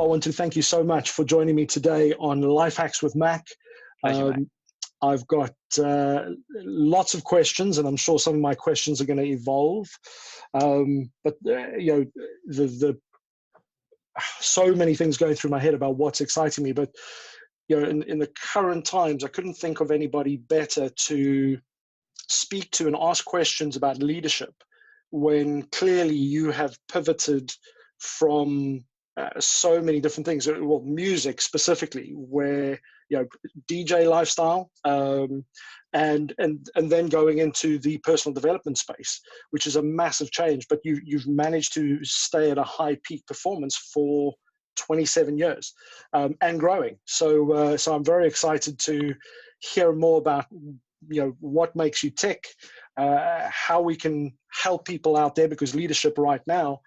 I want to thank you so much for joining me today on Life Hacks with Mac. Pleasure, Mac. I've got lots of questions, and I'm sure some of my questions are going to evolve. But the so many things going through my head about what's exciting me. But in the current times, I couldn't think of anybody better to speak to and ask questions about leadership, when clearly you have pivoted from so many different things. Well, music specifically, where DJ lifestyle, and then going into the personal development space, which is a massive change. But you've managed to stay at a high peak performance for 27 years, and growing. So I'm very excited to hear more about what makes you tick, how we can help people out there, because leadership right now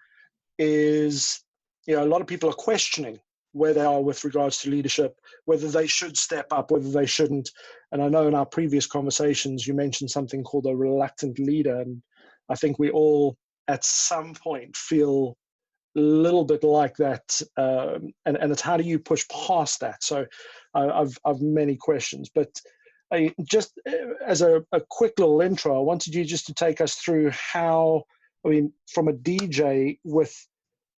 is, a lot of people are questioning where they are with regards to leadership, whether they should step up, whether they shouldn't. And I know in our previous conversations, you mentioned something called a reluctant leader. And I think we all at some point feel a little bit like that. And it's how do you push past that? So I've many questions, but just as a quick little intro, I wanted you just to take us through how, from a DJ with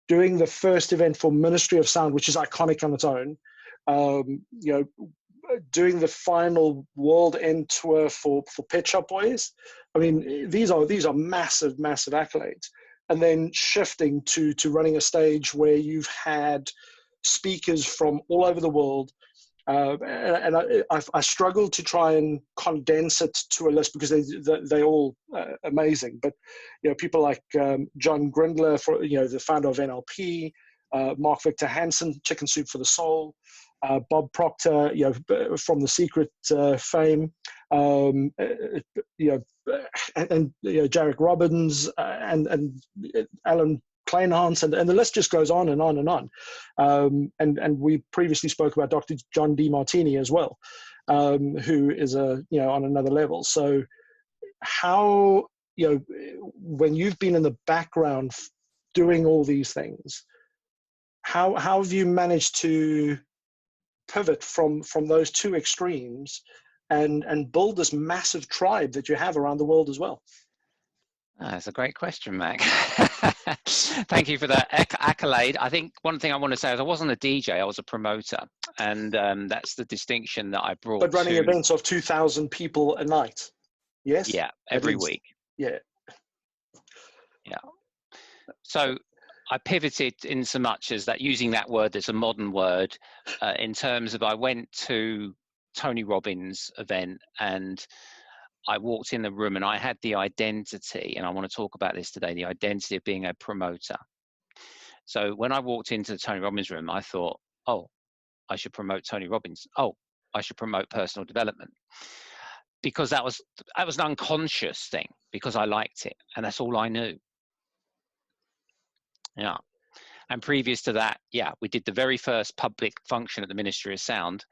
doing the first event for Ministry of Sound, which is iconic on its own, doing the final world end tour for Pet Shop Boys. These are massive, massive accolades. And then shifting to running a stage where you've had speakers from all over the world. And I struggled to try and condense it to a list, because they're all amazing. But people like John Grindler, the founder of NLP, Mark Victor Hansen, Chicken Soup for the Soul, Bob Proctor, from The Secret fame, and Jariek Robbins, and Alan Kleinhans, and the list just goes on and on and on. And we previously spoke about Dr. John DeMartini as well, who is on another level. So how, when you've been in the background doing all these things, how have you managed to pivot from those two extremes and build this massive tribe that you have around the world as well? That's a great question, Mac. Thank you for that accolade. I think one thing I want to say is I wasn't a DJ, I was a promoter. And that's the distinction that I brought. But running events of 2,000 people a night, yes? Yeah, every week. Yeah. Yeah. So I pivoted in so much as that, using that word as a modern word, in terms of I went to Tony Robbins' event, and I walked in the room and I had the identity, and I want to talk about this today, the identity of being a promoter. So when I walked into the Tony Robbins room, I thought, oh, I should promote Tony Robbins. Oh, I should promote personal development. Because that was an unconscious thing, because I liked it, and that's all I knew. Yeah. And previous to that, we did the very first public function at the Ministry of Sound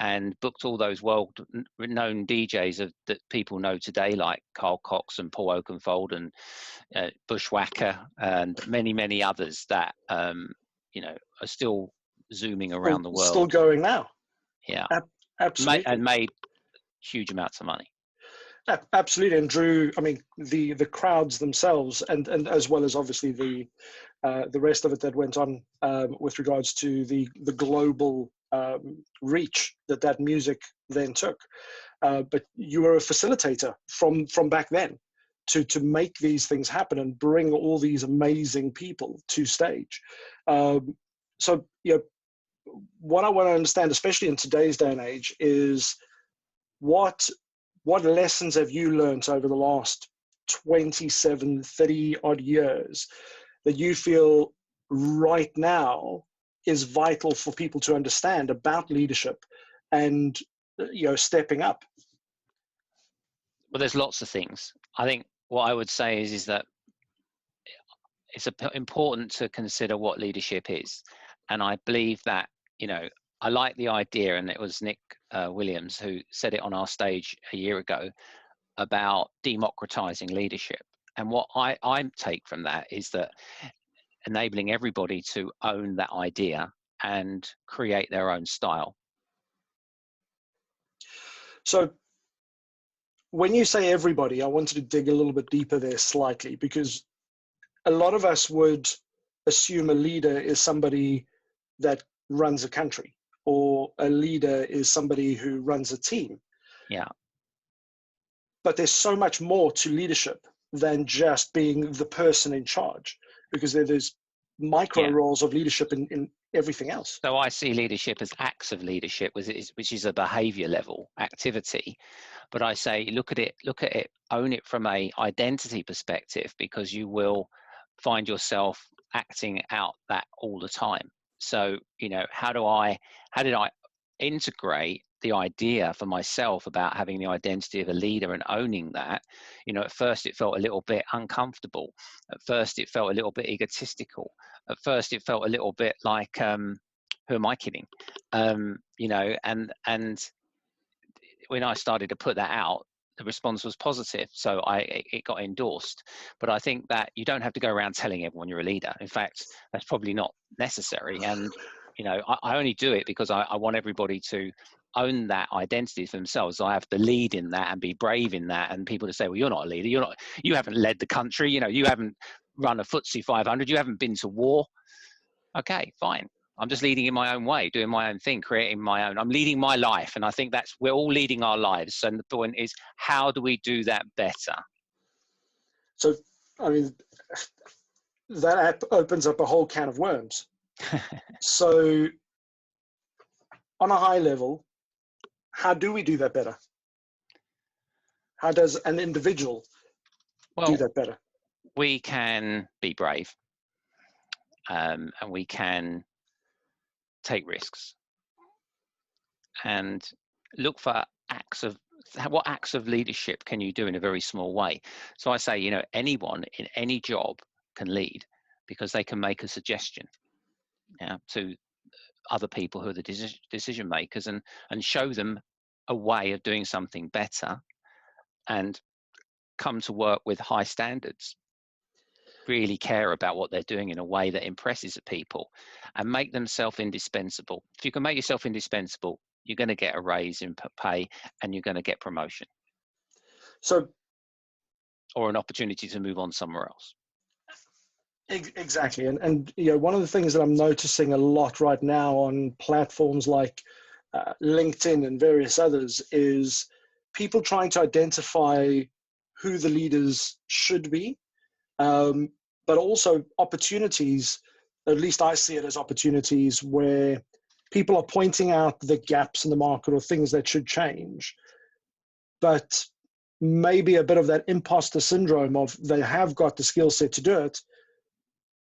and booked all those world-renowned DJs that people know today, like Carl Cox and Paul Oakenfold and Bushwhacker and many, many others that, are still zooming around the world. Still going now. Yeah. Absolutely. And made huge amounts of money. Absolutely, and drew, the crowds themselves, and as well as obviously the rest of it that went on with regards to the global reach that music then took. But you were a facilitator from back then to make these things happen and bring all these amazing people to stage. So what I want to understand, especially in today's day and age, is what lessons have you learned over the last 27, 30 odd years that you feel right now is vital for people to understand about leadership and, stepping up? Well, there's lots of things. I think what I would say is that it's important to consider what leadership is. And I believe that, I like the idea, and it was Nick Williams who said it on our stage a year ago, about democratizing leadership. And what I take from that is that enabling everybody to own that idea and create their own style. So when you say everybody, I wanted to dig a little bit deeper there slightly, because a lot of us would assume a leader is somebody that runs a country, or a leader is somebody who runs a team. Yeah. But there's so much more to leadership than just being the person in charge, because there's micro roles of leadership in everything else. So I see leadership as acts of leadership, which is a behavior level activity. But I say, look at it, own it from a identity perspective, because you will find yourself acting out that all the time. So, how did I integrate the idea for myself about having the identity of a leader and owning that? At first it felt a little bit uncomfortable. At first it felt a little bit egotistical. At first it felt a little bit like, who am I kidding? And when I started to put that out, the response was positive. So it got endorsed. But I think that you don't have to go around telling everyone you're a leader. In fact, that's probably not necessary. And, I only do it because I want everybody to own that identity for themselves. So I have to lead in that and be brave in that. And people to say, well, you're not a leader. You haven't led the country. You haven't run a FTSE 500. You haven't been to war. Okay, fine. I'm just leading in my own way, doing my own thing, creating my own. I'm leading my life. And I think we're all leading our lives. And the point is, how do we do that better? So, I mean, that app opens up a whole can of worms. So, on a high level, how do we do that better? How does an individual do that better? We can be brave, and we can take risks and look for what acts of leadership can you do in a very small way. So I say, anyone in any job can lead, because they can make a suggestion to other people who are the decision makers, and show them a way of doing something better, and come to work with high standards, really care about what they're doing in a way that impresses people, and make themselves indispensable. If you can make yourself indispensable, you're going to get a raise in pay, and you're going to get promotion. Or an opportunity to move on somewhere else. Exactly. And one of the things that I'm noticing a lot right now on platforms like LinkedIn and various others is people trying to identify who the leaders should be, but also opportunities. At least I see it as opportunities where people are pointing out the gaps in the market or things that should change, but maybe a bit of that imposter syndrome of they have got the skill set to do it,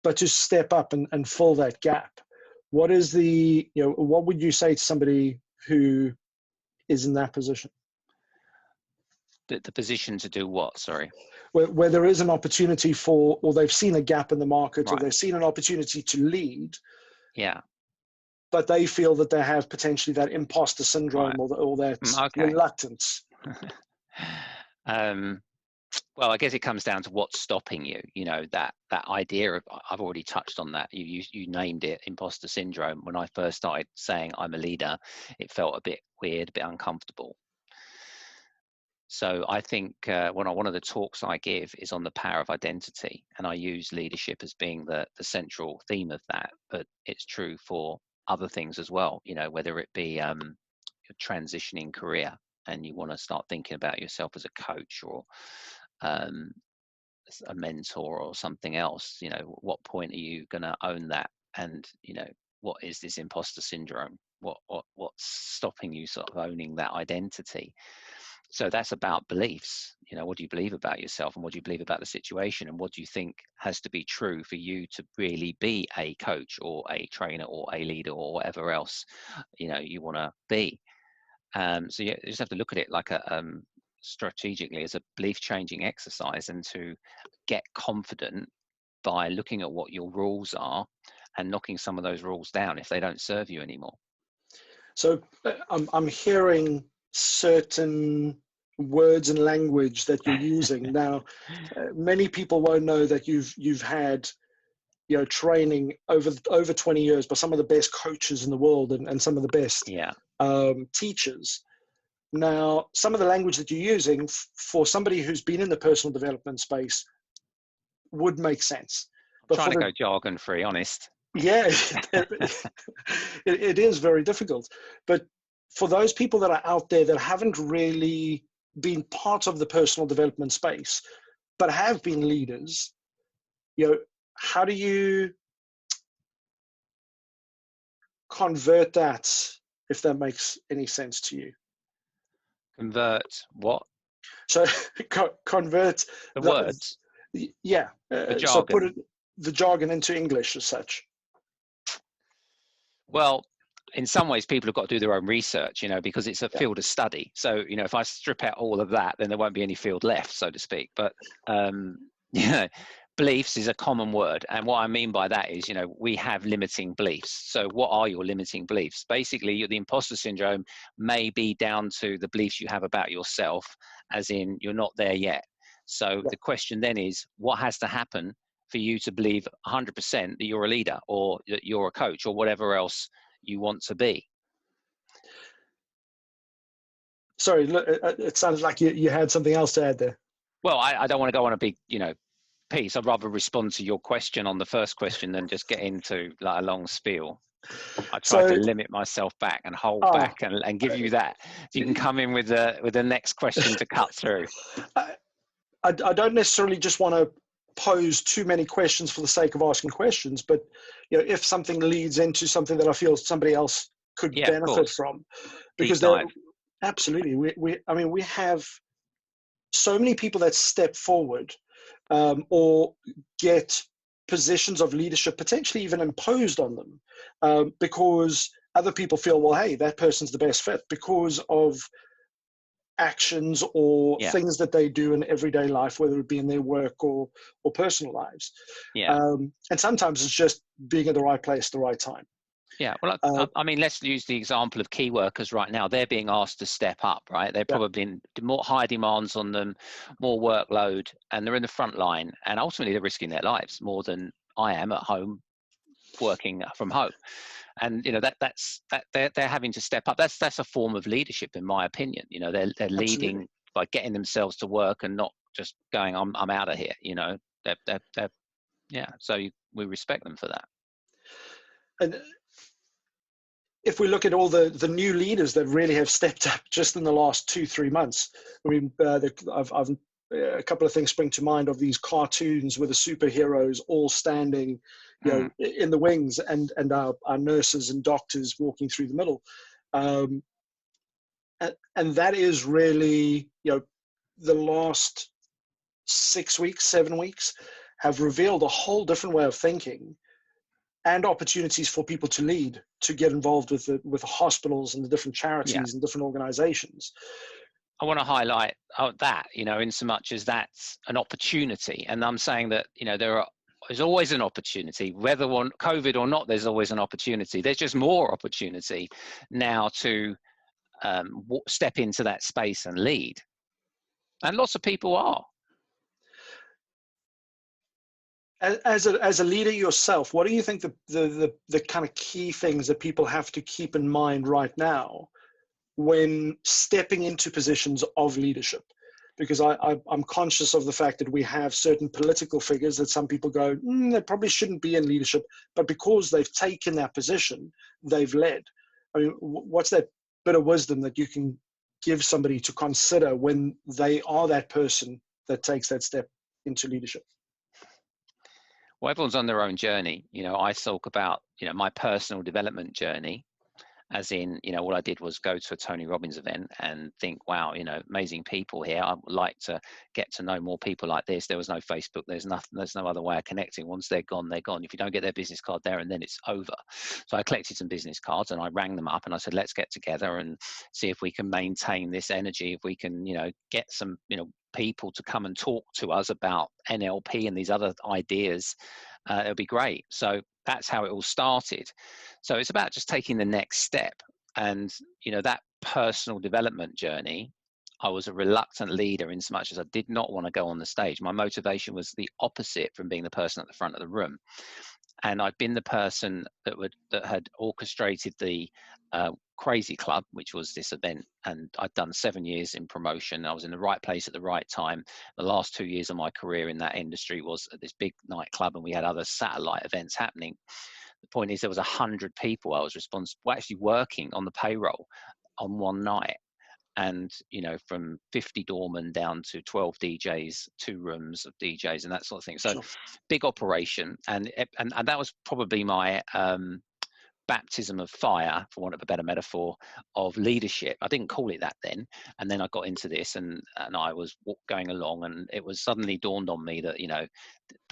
but to step up and fill that gap. What is what would you say to somebody who is in that position? The position to do what, sorry? Where there is an opportunity or they've seen a gap in the market, right. Or they've seen an opportunity to lead. Yeah. But they feel that they have potentially that imposter syndrome, right. or that reluctance. Well, I guess it comes down to what's stopping you. That idea of, I've already touched on that. You named it, imposter syndrome. When I first started saying I'm a leader, it felt a bit weird, a bit uncomfortable. So I think one of the talks I give is on the power of identity, and I use leadership as being the central theme of that. But it's true for other things as well. Whether it be your transitioning career, and you want to start thinking about yourself as a coach or a mentor or something else. What point are you going to own that? And what is this imposter syndrome? What's stopping you sort of owning that identity? So that's about beliefs. What do you believe about yourself, and what do you believe about the situation, and what do you think has to be true for you to really be a coach or a trainer or a leader or whatever else you want to be. So you just have to look at it like strategically as a belief changing exercise, and to get confident by looking at what your rules are and knocking some of those rules down if they don't serve you anymore. So I'm hearing certain words and language that you're using now. Many people won't know that you've had training over 20 years by some of the best coaches in the world and some of the best teachers. Now, some of the language that you're using for somebody who's been in the personal development space would make sense. But trying to go jargon free, honest. Yeah, it is very difficult. But for those people that are out there that haven't really been part of the personal development space, but have been leaders, how do you convert that, if that makes any sense to you? Convert what? So convert the words. Yeah. The jargon. So put the jargon into English as such. Well, in some ways, people have got to do their own research, because it's a field of study. So, if I strip out all of that, then there won't be any field left, so to speak. But, beliefs is a common word. And what I mean by that is, we have limiting beliefs. So what are your limiting beliefs? Basically, the imposter syndrome may be down to the beliefs you have about yourself, as in you're not there yet. So the question then is, what has to happen for you to believe 100% that you're a leader or that you're a coach or whatever else you want to be? Sorry, it sounded like you had something else to add there. Well, I don't want to go on a big, piece. I'd rather respond to your question on the first question than just get into like a long spiel. I try to limit myself back and hold back and give you that. So you can come in with the next question to cut through. I don't necessarily just want to pose too many questions for the sake of asking questions, but if something leads into something that I feel somebody else could benefit from, because absolutely, we have so many people that step forward or get positions of leadership potentially even imposed on them because other people feel, well, hey, that person's the best fit because of actions or things that they do in everyday life, whether it be in their work or personal lives. And sometimes it's just being at the right place at the right time. Yeah, well, I mean, let's use the example of key workers right now. They're being asked to step up, right? They're probably in more high demands on them, more workload, and they're in the front line. And ultimately, they're risking their lives more than I am at home working from home. And they're having to step up. That's a form of leadership, in my opinion. They're leading by getting themselves to work and not just going, I'm out of here. So we respect them for that. And if we look at all the new leaders that really have stepped up just in the last 2-3 months, I mean, I've a couple of things spring to mind of these cartoons with the superheroes all standing, in the wings, and our nurses and doctors walking through the middle, and that is really, the last 6 weeks, 7 weeks have revealed a whole different way of thinking and opportunities for people to lead, to get involved with the hospitals and the different charities and different organizations. I want to highlight that, in so much as that's an opportunity. And I'm saying that, there's always an opportunity, whether on COVID or not, there's always an opportunity. There's just more opportunity now to step into that space and lead. And lots of people are. As a leader yourself, what do you think the kind of key things that people have to keep in mind right now when stepping into positions of leadership? Because I'm conscious of the fact that we have certain political figures that some people go, they probably shouldn't be in leadership, but because they've taken that position, they've led. I mean, what's that bit of wisdom that you can give somebody to consider when they are that person that takes that step into leadership? Well, everyone's on their own journey. I talk about, my personal development journey, as in, what I did was go to a Tony Robbins event and think, wow, amazing people here. I would like to get to know more people like this. There was no Facebook. There's no other way of connecting. Once they're gone, they're gone. If you don't get their business card there and then it's over. So I collected some business cards and I rang them up and I said, let's get together and see if we can maintain this energy, if we can, get some, people to come and talk to us about NLP and these other ideas. It'll be great. So that's how it all started. So it's about just taking the next step. And, that personal development journey, I was a reluctant leader in so much as I did not want to go on the stage. My motivation was the opposite from being the person at the front of the room. And I'd been the person that had orchestrated the Crazy Club, which was this event, and I'd done 7 years in promotion. I was in the right place at the right time. The last 2 years of my career in that industry was at this big nightclub, and we had other satellite events happening. The point is, there was 100 people I was responsible, actually working on the payroll on one night. And, you know, from 50 doormen down to 12 DJs, 2 rooms of DJs and that sort of thing. So Sure. big operation. And that was probably my baptism of fire, for want of a better metaphor, of leadership. I didn't call it that then. And then I got into this, and I was going along, and it was suddenly dawned on me that, you know,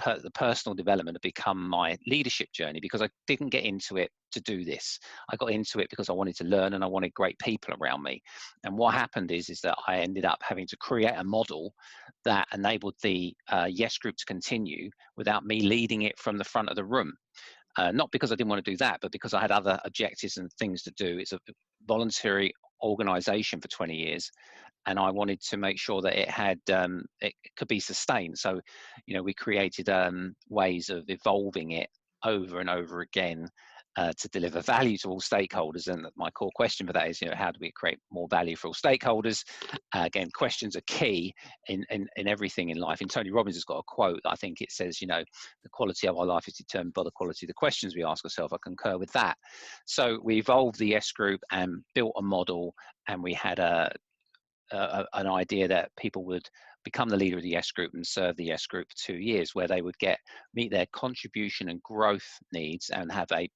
the personal development had become my leadership journey, because I didn't get into it to do this. I got into it because I wanted to learn, and I wanted great people around me. And what happened is that I ended up having to create a model that enabled the Yes Group to continue without me leading it from the front of the room. Not because I didn't want to do that, but because I had other objectives and things to do. It's a voluntary organization for 20 years. And I wanted to make sure that it had, it could be sustained. So, you know, we created ways of evolving it over and over again to deliver value to all stakeholders. And my core question for that is, you know, how do we create more value for all stakeholders? Again, questions are key in everything in life. And Tony Robbins has got a quote. I think it says, you know, the quality of our life is determined by the quality of the questions we ask ourselves. I concur with that. So we evolved the Yes Group and built a model, and we had an idea that people would become the leader of the Yes Group and serve the Yes Group for 2 years, where they would meet their contribution and growth needs and have a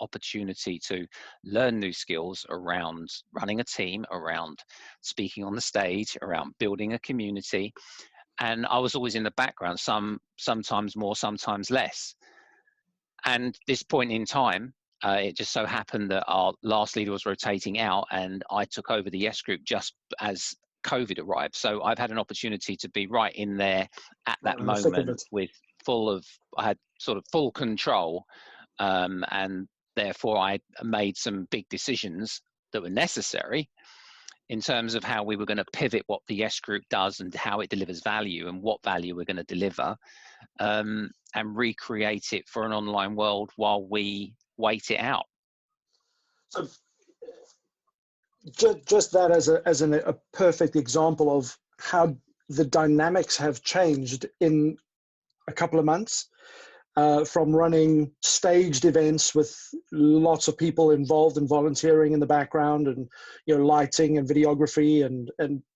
opportunity to learn new skills around running a team, around speaking on the stage, around building a community. And I was always in the background, sometimes more, sometimes less. And this point in time, it just so happened that our last leader was rotating out, and I took over the Yes Group just as COVID arrived. So I've had an opportunity to be right in there at that moment I had sort of full control, and therefore I made some big decisions that were necessary in terms of how we were going to pivot what the Yes Group does and how it delivers value and what value we're going to deliver, and recreate it for an online world while we wait it out. So just that as a perfect example of how the dynamics have changed in a couple of months, from running staged events with lots of people involved and volunteering in the background, and, you know, lighting and videography and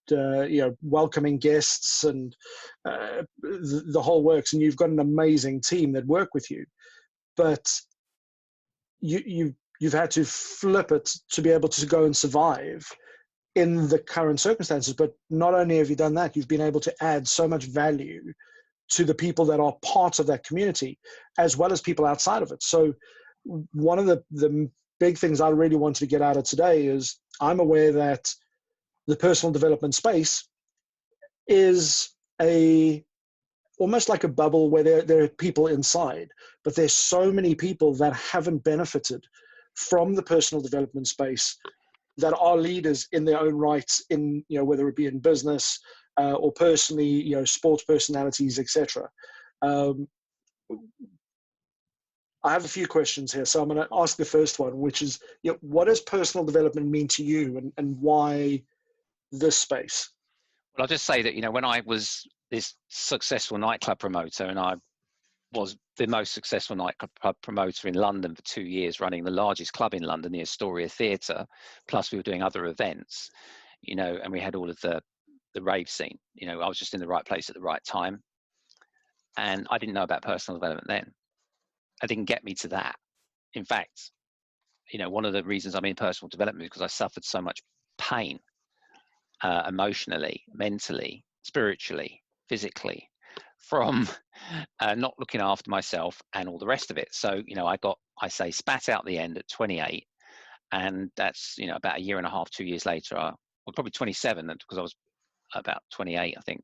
you know, welcoming guests and the whole works. And you've got an amazing team that work with you, but you've had to flip it to be able to go and survive in the current circumstances. But not only have you done that, you've been able to add so much value to the people that are part of that community, as well as people outside of it. So one of the big things I really wanted to get out of today is, I'm aware that the personal development space is almost like a bubble where there are people inside, but there's so many people that haven't benefited from the personal development space, that are leaders in their own rights, in, you know, whether it be in business or personally, you know, sports personalities, etc. I have a few questions here, so I'm going to ask the first one, which is, you know, what does personal development mean to you, and why this space? Well, I'll just say that, you know, when I was this successful nightclub promoter, and I was the most successful nightclub promoter in London for 2 years, running the largest club in London, the Astoria Theatre, plus we were doing other events, you know, and we had all of the rave scene. You know, I was just in the right place at the right time. And I didn't know about personal development then. I didn't get me to that. In fact, you know, one of the reasons I'm in personal development is because I suffered so much pain, emotionally, mentally, spiritually, physically, from not looking after myself and all the rest of it. So, you know, I say spat out the end at 28, and that's, you know, about a year and a half, 2 years later, well, probably 27, because I was about 28, I think,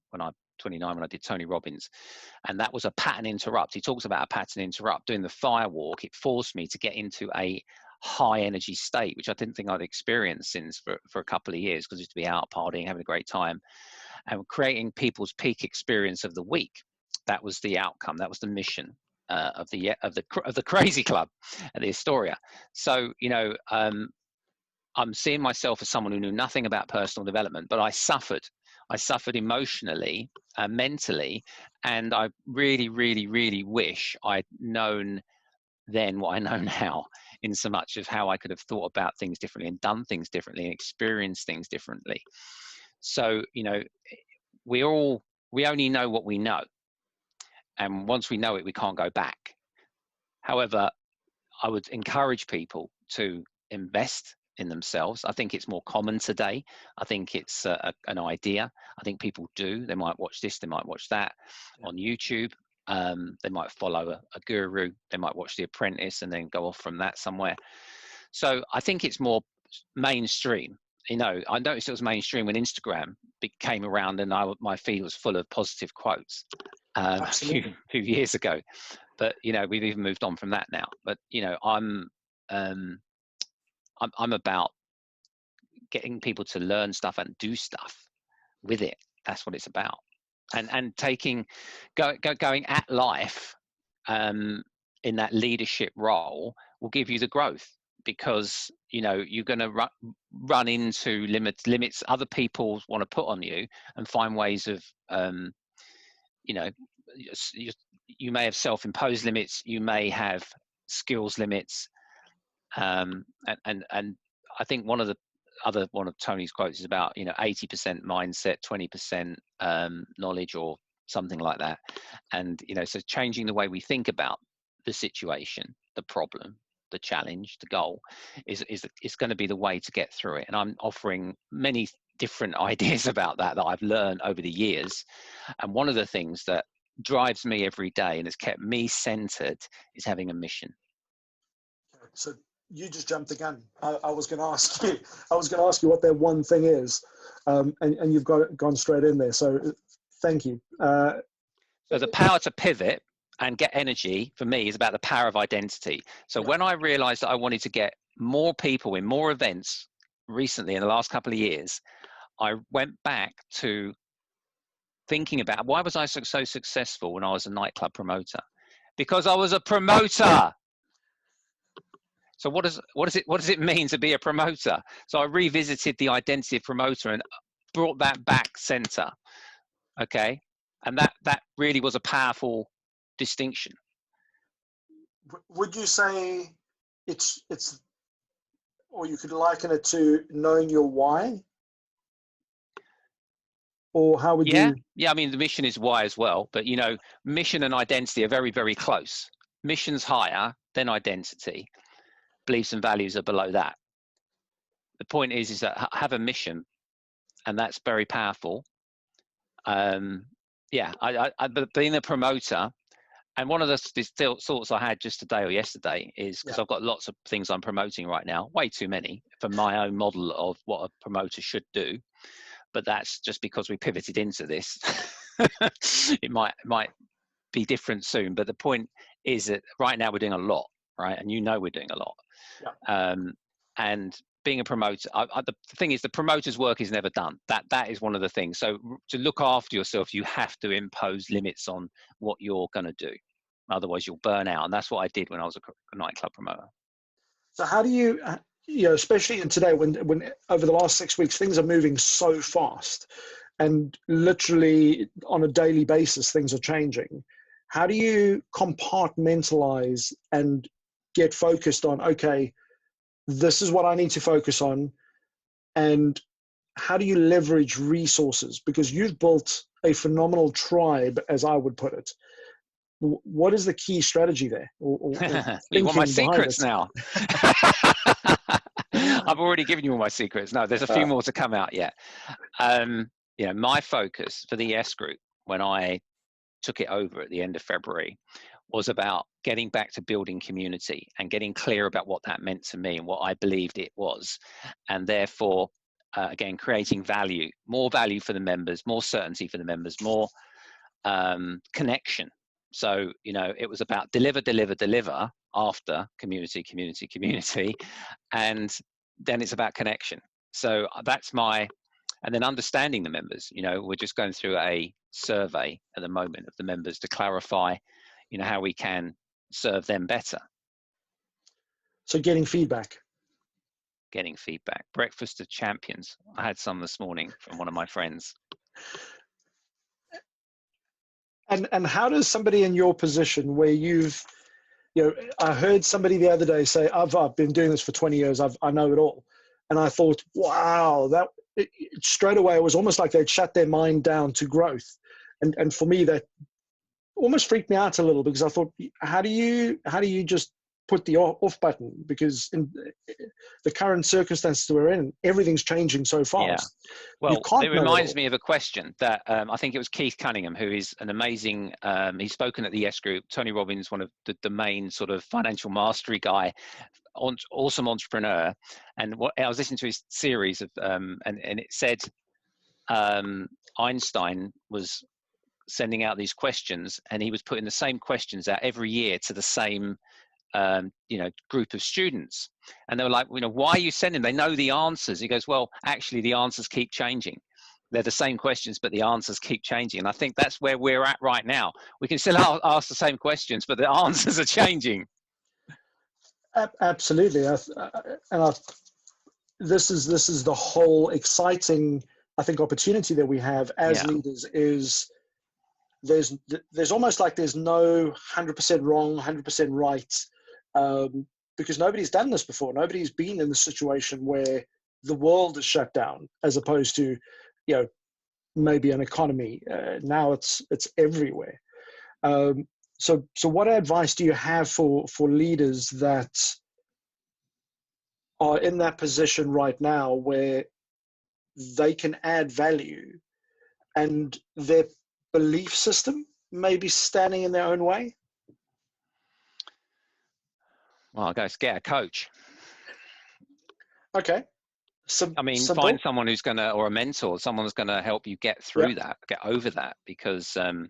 29 when I did Tony Robbins. And that was a pattern interrupt. He talks about a pattern interrupt. Doing the fire walk, it forced me to get into a high energy state, which I didn't think I'd experienced since for a couple of years, because I used to be out partying, having a great time, and creating people's peak experience of the week. That was the outcome. That was the mission of the Crazy Club at the Astoria. So, you know, I'm seeing myself as someone who knew nothing about personal development, but I suffered. I suffered emotionally, mentally, and I really, really, really wish I'd known then what I know now, in so much of how I could have thought about things differently and done things differently and experienced things differently. So, you know, we only know what we know. And once we know it, we can't go back. However, I would encourage people to invest in themselves. I think it's more common today. I think it's an idea. I think people do. They might watch this, they might watch that on YouTube. They might follow a guru. They might watch The Apprentice and then go off from that somewhere. So I think it's more mainstream. You know, I noticed it was mainstream when Instagram came around and my feed was full of positive quotes a few years ago. But, you know, we've even moved on from that now. But, you know, I'm about getting people to learn stuff and do stuff with it. That's what it's about. And going at life in that leadership role will give you the growth, because, you know, you're going to run into limits other people want to put on you, and find ways of, you know, you may have self-imposed limits, you may have skills limits, and I think one of Tony's quotes is about, you know, 80% mindset, 20% knowledge, or something like that. And, you know, so changing the way we think about the situation, the problem, the challenge, the goal is going to be the way to get through it. And I'm offering many different ideas about that I've learned over the years. And one of the things that drives me every day and has kept me centered is having a mission. So you just jumped the gun. I was going to ask you. I was going to ask you what that one thing is, and you've gone straight in there. So thank you. So the power to pivot and get energy for me is about the power of identity. So when I realized that I wanted to get more people in more events recently in the last couple of years, I went back to thinking about, why was I so successful when I was a nightclub promoter? Because I was a promoter. So what does it mean to be a promoter? So I revisited the identity of promoter and brought that back center. Okay. And that really was a powerful distinction. Would you say it's, or you could liken it to knowing your why? Or how would you? Yeah, I mean, the mission is why as well, but, you know, mission and identity are very, very close. Mission's higher than identity. Beliefs and values are below that. The point is that have a mission, and that's very powerful. But being a promoter, and one of the thoughts I had just today or yesterday is, because I've got lots of things I'm promoting right now, way too many for my own model of what a promoter should do. But that's just because we pivoted into this. It might be different soon. But the point is that right now we're doing a lot, right? And, you know, we're doing a lot. Yeah. And being a promoter, the thing is, the promoter's work is never done. That is one of the things. So to look after yourself, you have to impose limits on what you're going to do. Otherwise, you'll burn out. And that's what I did when I was a nightclub promoter. So how do you, you know, especially in today, when over the last 6 weeks, things are moving so fast, and literally on a daily basis, things are changing. How do you compartmentalize and get focused on, okay, this is what I need to focus on, and how do you leverage resources? Because you've built a phenomenal tribe, as I would put it. What is the key strategy there? You want my secrets now? I've already given you all my secrets. No, there's a few more to come out yet. You know, my focus for the S Group when I took it over at the end of February was about getting back to building community and getting clear about what that meant to me and what I believed it was. And therefore, again, creating value, more value for the members, more certainty for the members, more connection. So, it was about deliver after community, and then it's about connection. So and then understanding the members. We're just going through a survey at the moment of the members to clarify, how we can serve them better. So getting feedback. Breakfast of champions. I had some this morning from one of my friends. And how does somebody in your position where I heard somebody the other day say, I've been doing this for 20 years, I know it all. And I thought, wow, straight away, it was almost like they'd shut their mind down to growth. And for me, that almost freaked me out a little, because I thought, how do you just put the off button? Because in the current circumstances we're in, everything's changing so fast. Yeah. Well, it reminds me of a question that I think it was Keith Cunningham, who is an amazing, he's spoken at the Yes Group. Tony Robbins, one of the main sort of financial mastery guy, awesome entrepreneur. And I was listening to his series of, and it said Einstein was sending out these questions, and he was putting the same questions out every year to the same group of students, and they were like, why are you sending them? They know the answers. He goes, well, actually the answers keep changing. They're the same questions, but the answers keep changing. And I think that's where we're at right now. We can still ask the same questions, but the answers are changing. Absolutely. This is the whole exciting, I think, opportunity that we have as leaders. Is there's almost like there's no 100% wrong, 100% right, because nobody's done this before. Nobody's been in the situation where the world is shut down, as opposed to, maybe an economy. Now it's everywhere. So what advice do you have for leaders that are in that position right now where they can add value and their belief system may be standing in their own way? Well, I guess get a coach. Okay. Simple. Find someone who's going to, or a mentor, someone who's going to help you get through that, get over that, because, I've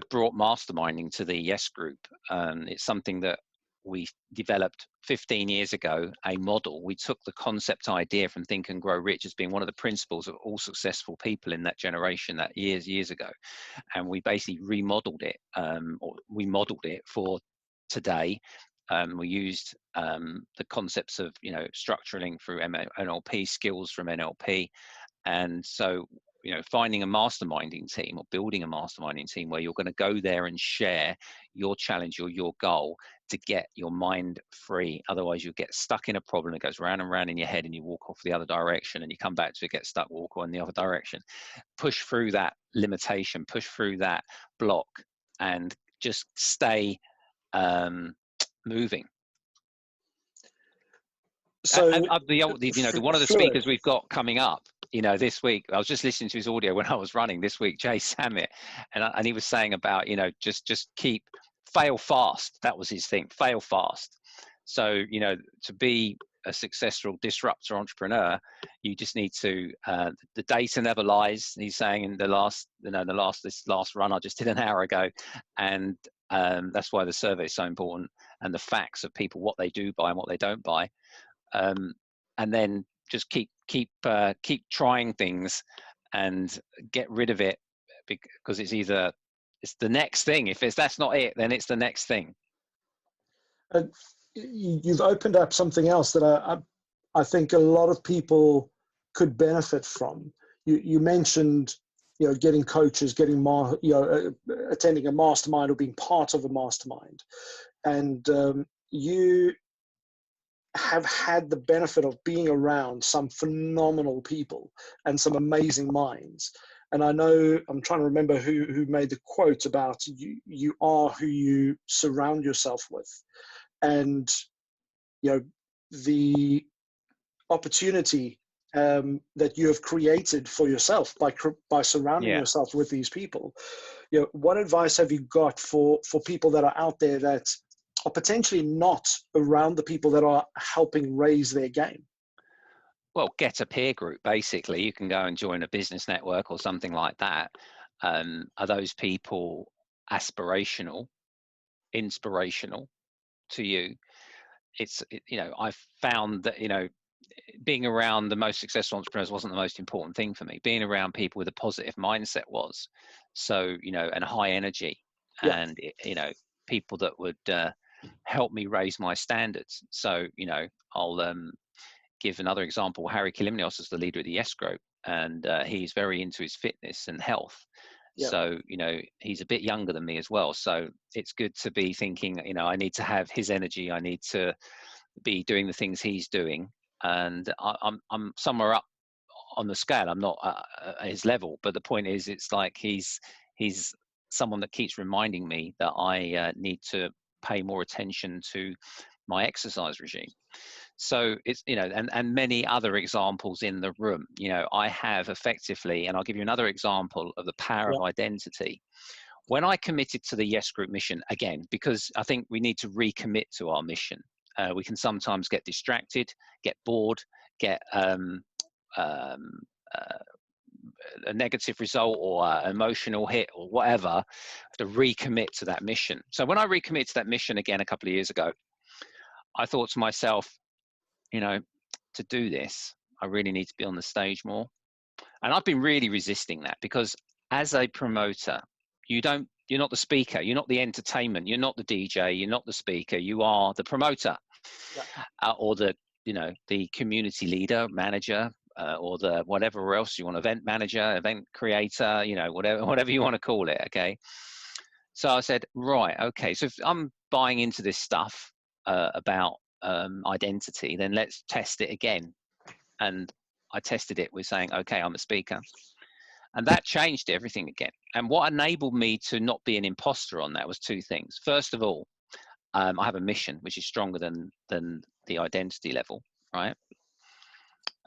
brought masterminding to the Yes Group. It's something that we developed 15 years ago, a model. We took the concept idea from Think and Grow Rich as being one of the principles of all successful people in that generation, that years ago. And we basically remodeled it, or we modeled it for today. We used the concepts of, structuring through NLP, skills from NLP. And so, finding a masterminding team or building a masterminding team where you're going to go there and share your challenge or your goal to get your mind free. Otherwise, you'll get stuck in a problem that goes round and round in your head, and you walk off the other direction, and you come back to it, get stuck, walk on the other direction. Push through that limitation, push through that block, and just stay moving. So one of the speakers we've got coming up, this week, I was just listening to his audio when I was running this week, Jay Samit, and he was saying about, just fail fast. That was his thing, fail fast. So, to be a successful disruptor entrepreneur, you just need to, the data never lies. He's saying in this last run I just did an hour ago, and that's why the survey is so important, and the facts of people, what they do buy and what they don't buy. And then just keep trying things and get rid of it, because it's the next thing. If that's not it, then it's the next thing. You've opened up something else that I think a lot of people could benefit from. You mentioned, getting coaches, attending a mastermind or being part of a mastermind, and you have had the benefit of being around some phenomenal people and some amazing minds. And I know, I'm trying to remember who made the quote about you are who you surround yourself with. And, the opportunity that you have created for yourself by surrounding yourself with these people. What advice have you got for people that are out there that are potentially not around the people that are helping raise their game? Well, get a peer group, basically. You can go and join a business network or something like that. Are those people aspirational, inspirational to you, I've found that, being around the most successful entrepreneurs wasn't the most important thing for me. Being around people with a positive mindset was. So, and high energy, and, people that would help me raise my standards. So, I'll give another example. Harry Kilimnios is the leader of the Yes Group, and he's very into his fitness and health. Yeah. So, he's a bit younger than me as well. So it's good to be thinking, I need to have his energy. I need to be doing the things he's doing. And I'm somewhere up on the scale. I'm not at his level, but the point is, it's like he's someone that keeps reminding me that I need to pay more attention to my exercise regime. So it's, and many other examples in the room. I have effectively, and I'll give you another example of the power of identity. When I committed to the Yes Group mission, again, because I think we need to recommit to our mission. We can sometimes get distracted, get bored, get a negative result or emotional hit or whatever, to recommit to that mission. So when I recommitted to that mission again a couple of years ago, I thought to myself, to do this, I really need to be on the stage more. And I've been really resisting that, because as a promoter, you're not the speaker, you're not the entertainment, you're not the DJ, you're not the speaker, you are the promoter, or the community leader, manager, or the whatever else you want, event manager, event creator, whatever you want to call it. Okay. So I said, right, okay, so if I'm buying into this stuff about identity, then let's test it again. And I tested it with saying, okay, I'm a speaker. And that changed everything again. And what enabled me to not be an imposter on that was two things. First of all, I have a mission which is stronger than the identity level, right?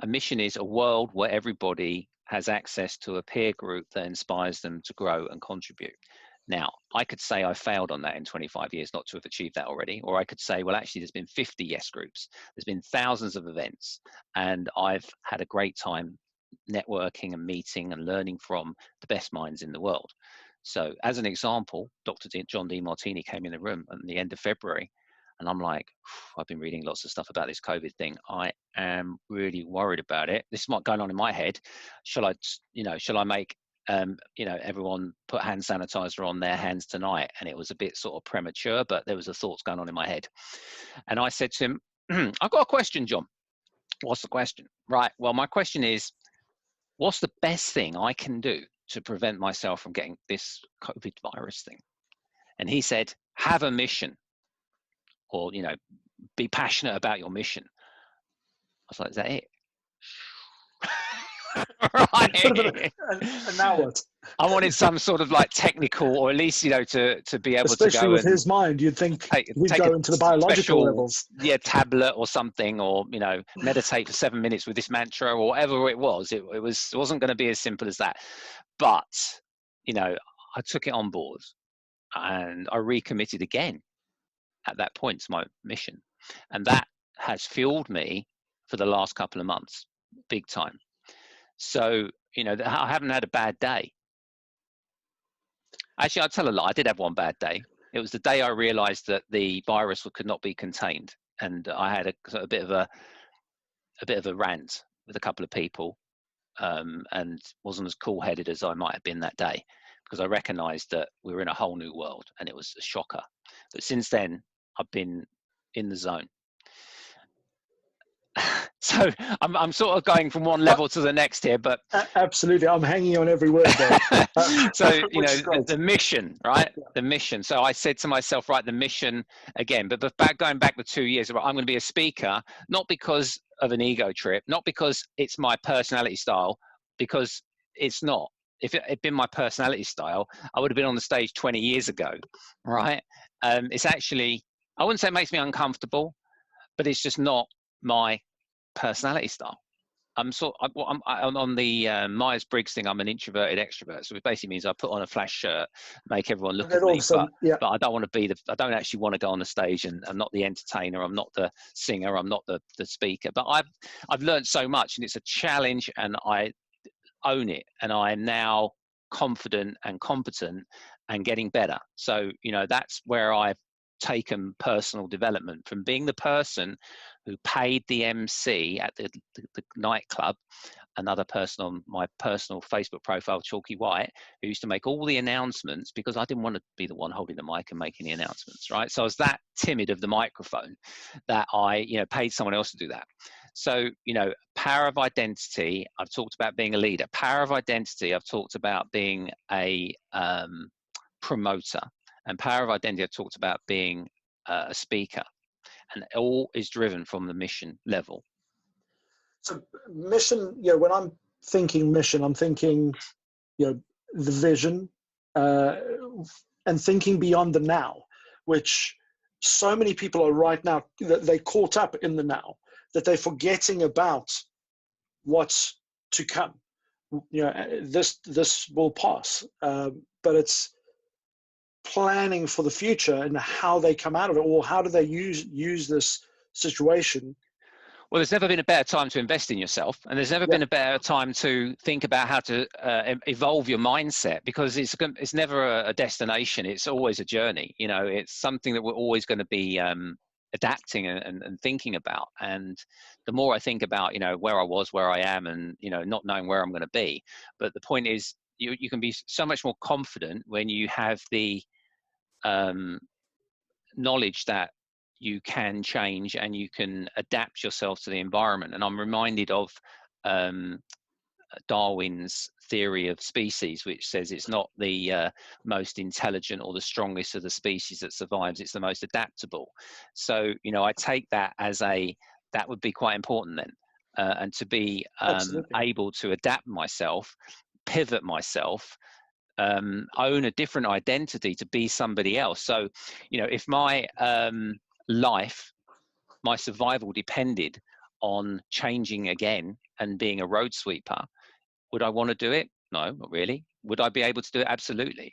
A mission is a world where everybody has access to a peer group that inspires them to grow and contribute. Now, I could say I failed on that in 25 years not to have achieved that already. Or I could say, well, actually, there's been 50 Yes Groups. There's been thousands of events. And I've had a great time networking and meeting and learning from the best minds in the world. So as an example, Dr. John Demartini came in the room at the end of February. And I'm like, I've been reading lots of stuff about this COVID thing. I am really worried about it. This is what's going on in my head. Shall I make everyone put hand sanitizer on their hands tonight? And it was a bit sort of premature, but there was the thoughts going on in my head. And I said to him, I've got a question, John. What's the question? Right. Well, my question is, what's the best thing I can do to prevent myself from getting this COVID virus thing? And he said, have a mission, or, be passionate about your mission. I was like, is that it? Right. And now what? I wanted some sort of like technical, or at least, to be able Especially to go with his mind, you'd think he'd go into the biological special, levels. Yeah, tablet or something, or, meditate for 7 minutes with this mantra or whatever it was. It wasn't going to be as simple as that. But, I took it on board and I recommitted again at that point to my mission. And that has fueled me for the last couple of months, big time. So, I haven't had a bad day. Actually, I'll tell a lie. I did have one bad day. It was the day I realized that the virus could not be contained. And I had a bit of a rant with a couple of people, and wasn't as cool-headed as I might have been that day, because I recognized that we were in a whole new world and it was a shocker. But since then, I've been in the zone. So I'm sort of going from one level to the next here, but absolutely, I'm hanging on every word there. So the mission, right? Yeah. The mission. So I said to myself, right, the mission again, but going back the 2 years, I'm going to be a speaker, not because of an ego trip, not because it's my personality style, because it's not. If it had been my personality style, I would have been on the stage 20 years ago, right? It's actually, I wouldn't say it makes me uncomfortable, but it's just not my personality style. I'm on the Myers-Briggs thing. I'm an introverted extrovert, so it basically means I put on a flash shirt, make everyone look at me, but I don't want to be I don't actually want to go on the stage, and I'm not the entertainer, I'm not the singer, I'm not the speaker. But I've learned so much, and it's a challenge, and I own it, and I am now confident and competent and getting better. So, that's where I've taken personal development, from being the person who paid the MC at the nightclub, another person on my personal Facebook profile, Chalky White, who used to make all the announcements because I didn't want to be the one holding the mic and making the announcements, right? So I was that timid of the microphone that I, paid someone else to do that. So, power of identity, I've talked about being a leader. Power of identity, I've talked about being a promoter. And power of identity, I've talked about being a speaker. And it all is driven from the mission level. So mission, when I'm thinking mission, I'm thinking, the vision, and thinking beyond the now, which so many people are right now, that they caught up in the now, that they're forgetting about what's to come. This will pass, but it's planning for the future and how they come out of it, or how do they use this situation. Well, there's never been a better time to invest in yourself, and there's never been a better time to think about how to evolve your mindset, because it's never a destination. It's always a journey. It's something that we're always going to be adapting and thinking about. And the more I think about, where I was, where I am, and, not knowing where I'm going to be. But the point is, you can be so much more confident when you have the knowledge that you can change and you can adapt yourself to the environment. And I'm reminded of Darwin's theory of species, which says it's not the most intelligent or the strongest of the species that survives, it's the most adaptable. So, I take that as that would be quite important then, and to be able to adapt myself, pivot myself, own a different identity to be somebody else. So, if my life, my survival depended on changing again and being a road sweeper, would I want to do it? No, not really. Would I be able to do it? Absolutely,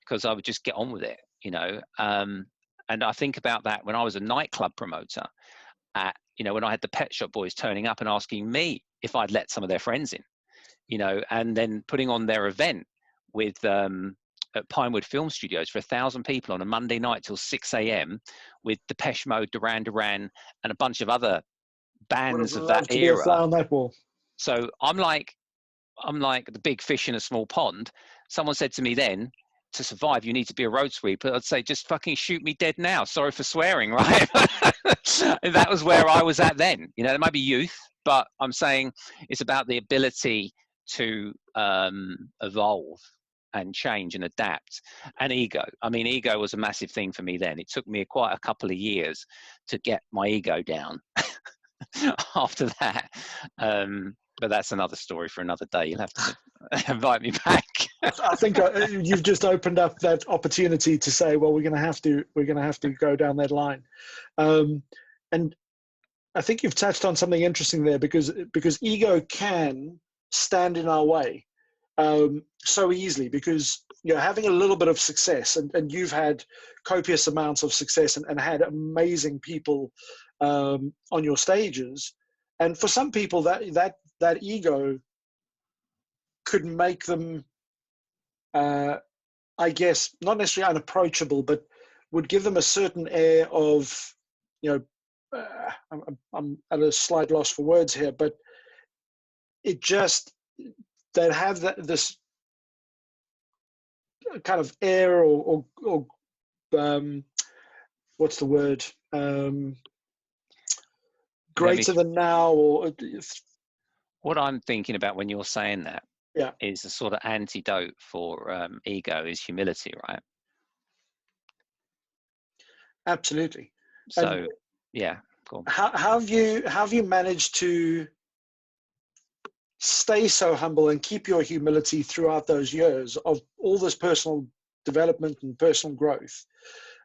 because I would just get on with it, and I think about that when I was a nightclub promoter when I had the Pet Shop Boys turning up and asking me if I'd let some of their friends in, and then putting on their event with at Pinewood Film Studios for 1,000 people on a Monday night till 6 a.m. with Depeche Mode, Duran Duran, and a bunch of other bands of that era. Be a fly on that wall. So I'm like the big fish in a small pond. Someone said to me then, to survive, you need to be a road sweeper. I'd say, just fucking shoot me dead now. Sorry for swearing, right? That was where I was at then. There might be youth, but I'm saying it's about the ability to evolve and change and adapt. And ego. I mean, ego was a massive thing for me then. It took me quite a couple of years to get my ego down after that. But that's another story for another day. You'll have to invite me back. I think you've just opened up that opportunity to say, well, we're going to have to go down that line. And I think you've touched on something interesting there, because ego can stand in our way so easily, because having a little bit of success, and you've had copious amounts of success and had amazing people on your stages, and for some people that ego could make them, I guess, not necessarily unapproachable, but would give them a certain air of, I'm at a slight loss for words here, but they'd have this kind of air or what's the word? Greater than now, or what I'm thinking about when you're saying that is the sort of antidote for ego is humility, right? Absolutely. So, cool. How have you managed to stay so humble and keep your humility throughout those years of all this personal development and personal growth,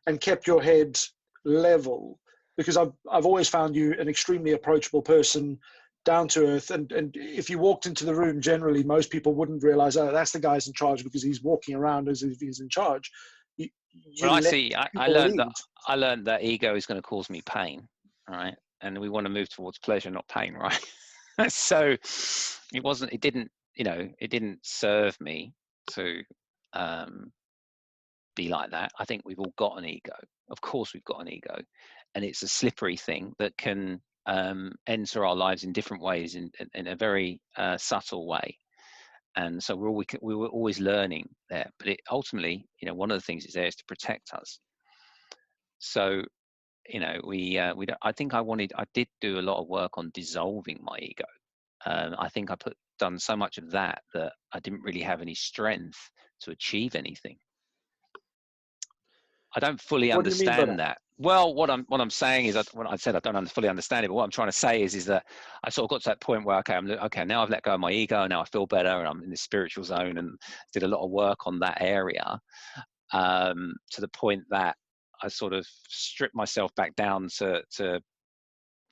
and kept your head level? Because I've always found you an extremely approachable person, down to earth, and if you walked into the room, generally most people wouldn't realize, oh, that's the guy's in charge, because he's walking around as if he's in charge. I learned that ego is going to cause me pain, right? And we want to move towards pleasure, not pain, right? So it didn't serve me to be like that. I think we've all got an ego. Of course we've got an ego, and it's a slippery thing that can enter our lives in different ways, in a very subtle way. And so we were always learning there. But it ultimately, you know, one of the things is there is to protect us. So, you know, we don't, I think I did do a lot of work on dissolving my ego. I think I done so much of that I didn't really have any strength to achieve anything. I don't fully What do you mean by understand that. Well, what I'm saying is that when I said I don't fully understand it, but what I'm trying to say is that I sort of got to that point where okay, now I've let go of my ego, now I feel better, and I'm in the spiritual zone, and did a lot of work on that area, to the point that I sort of stripped myself back down to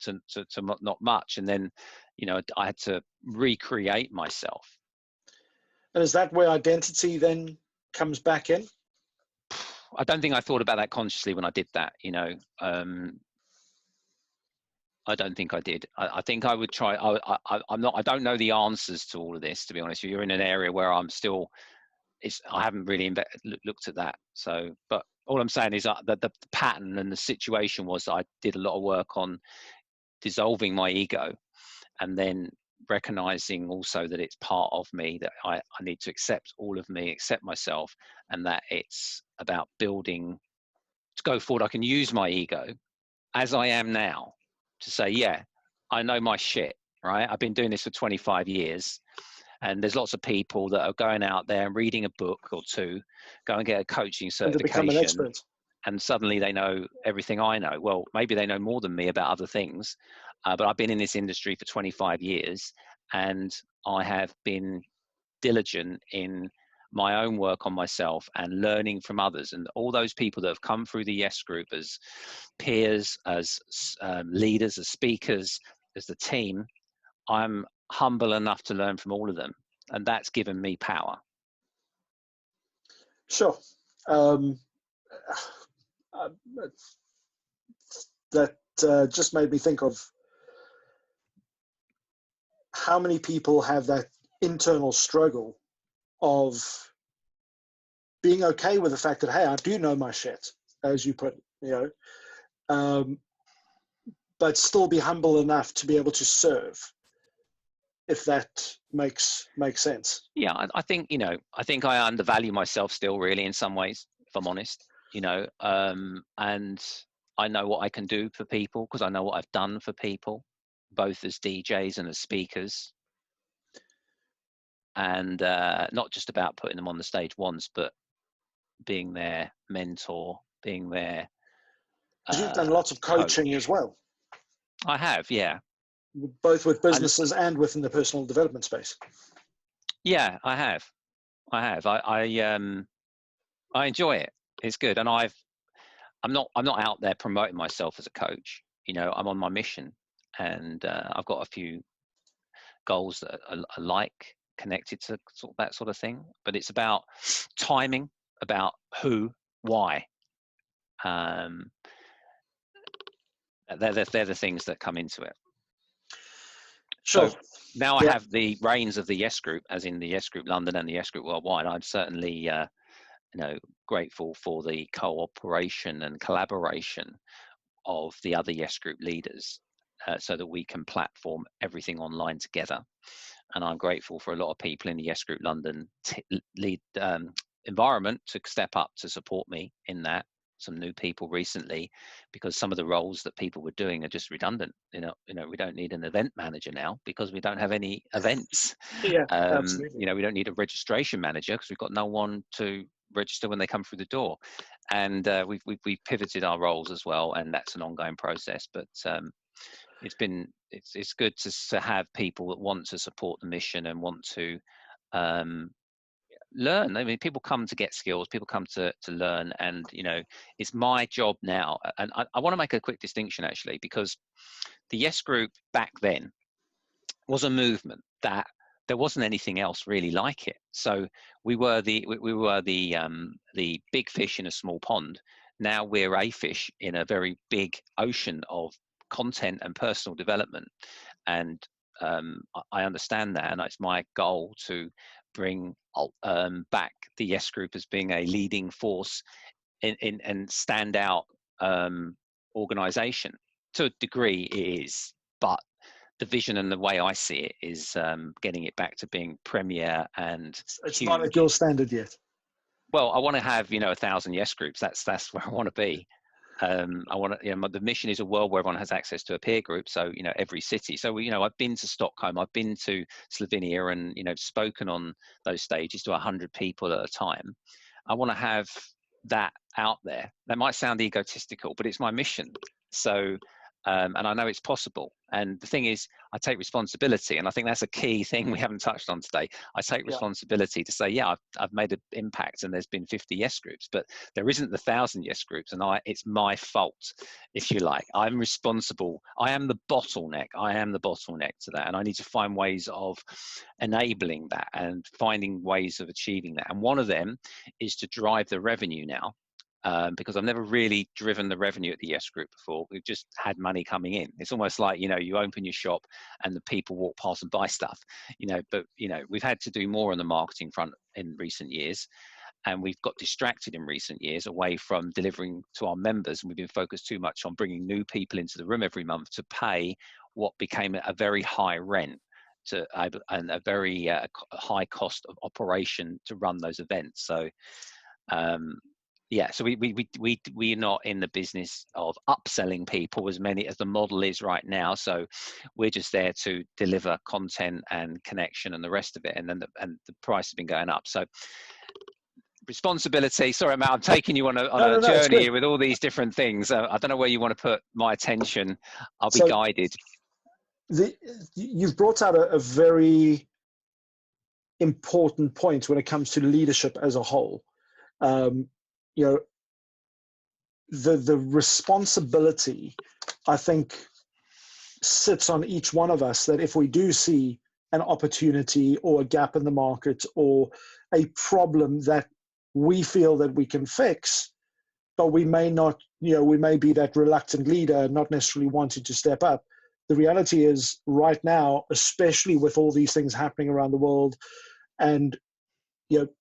not much, and then, you know, I had to recreate myself. And is that where identity then comes back in? I don't think I thought about that consciously when I did that, you know. I don't think I did. I think I would try. I don't know the answers to all of this, to be honest. You're in an area where I'm still. I haven't really looked at that. So, but all I'm saying is that the pattern and the situation was that I did a lot of work on dissolving my ego, and then recognizing also that it's part of me, that I need to accept all of me, accept myself, and that it's about building to go forward. I can use my ego as I am now to say, yeah, I know my shit, right? I've been doing this for 25 years, and there's lots of people that are going out there and reading a book or two, go and get a coaching And to become an certification, expert. and suddenly they know everything I know. Well, maybe they know more than me about other things, but I've been in this industry for 25 years, and I have been diligent in my own work on myself and learning from others. And all those people that have come through the Yes Group as peers, as leaders, as speakers, as the team, I'm humble enough to learn from all of them. And that's given me power. Sure. That just made me think of how many people have that internal struggle of being okay with the fact that, hey, I do know my shit, as you put it, you know, but still be humble enough to be able to serve, if that makes sense. Yeah, I think, you know, I think I undervalue myself still, really, in some ways, if I'm honest, you know, and I know what I can do for people because I know what I've done for people, both as DJs and as speakers. And not just about putting them on the stage once, but being their mentor, being their You've done lots of coaching coach. as well. I have, yeah. Both with businesses and within the personal development space. Yeah, I have. I enjoy it. It's good, and I'm not out there promoting myself as a coach. You know, I'm on my mission, and I've got a few goals that are like connected to that sort of thing. But it's about timing, about who, why. They're the things that come into it. Sure. So now I have the reins of the Yes Group, as in the Yes Group London and the Yes Group Worldwide. I'm certainly, you know, grateful for the cooperation and collaboration of the other Yes Group leaders, so that we can platform everything online together. And I'm grateful for a lot of people in the Yes Group London lead environment to step up to support me in that. Some new people recently, because some of the roles that people were doing are just redundant. You know, we don't need an event manager now because we don't have any events. Yeah, absolutely. You know, we don't need a registration manager because we've got no one to register when they come through the door. And we've pivoted our roles as well, and that's an ongoing process. But it's good to have people that want to support the mission and want to learn. I mean, people come to get skills, people come to learn, and, you know, it's my job now. And I want to make a quick distinction, actually, because the Yes Group back then was a movement that there wasn't anything else really like it. So we were the big fish in a small pond. Now we're a fish in a very big ocean of content and personal development. And I understand that, and it's my goal to bring back the Yes Group as being a leading force in and standout organization. To a degree, it is, but the vision and the way I see it is getting it back to being premier and It's huge. not at your standard yet. Well, I want to have 1,000 Yes Groups. That's where I want to be. I want to, the mission is a world where everyone has access to a peer group. So, every city. So, I've been to Stockholm, I've been to Slovenia, and spoken on those stages to 100 people at a time. I want to have that out there. That might sound egotistical, but it's my mission. So, and I know it's possible. And the thing is, I take responsibility, and I think that's a key thing we haven't touched on today. I take responsibility to say, yeah, I've made an impact, and there's been 50 Yes Groups, but there isn't the 1,000 Yes Groups, and it's my fault, if you like. I'm responsible. I am the bottleneck. I am the bottleneck to that, and I need to find ways of enabling that and finding ways of achieving that. And one of them is to drive the revenue now. Because I've never really driven the revenue at the Yes Group before. We've just had money coming in. It's almost like, you open your shop and the people walk past and buy stuff, but, we've had to do more on the marketing front in recent years. And we've got distracted in recent years away from delivering to our members. And we've been focused too much on bringing new people into the room every month to pay what became a very high rent and a very high cost of operation to run those events. So, so we're not in the business of upselling people as many as the model is right now. So we're just there to deliver content and connection and the rest of it. And then the price has been going up. So responsibility. Sorry, Matt, I'm taking you on a journey here with all these different things. I don't know where you want to put my attention. I'll be guided. You've brought out a very important point when it comes to leadership as a whole. The responsibility, I think, sits on each one of us, that if we do see an opportunity or a gap in the market or a problem that we feel that we can fix, but we may not, we may be that reluctant leader, not necessarily wanting to step up. The reality is right now, especially with all these things happening around the world, and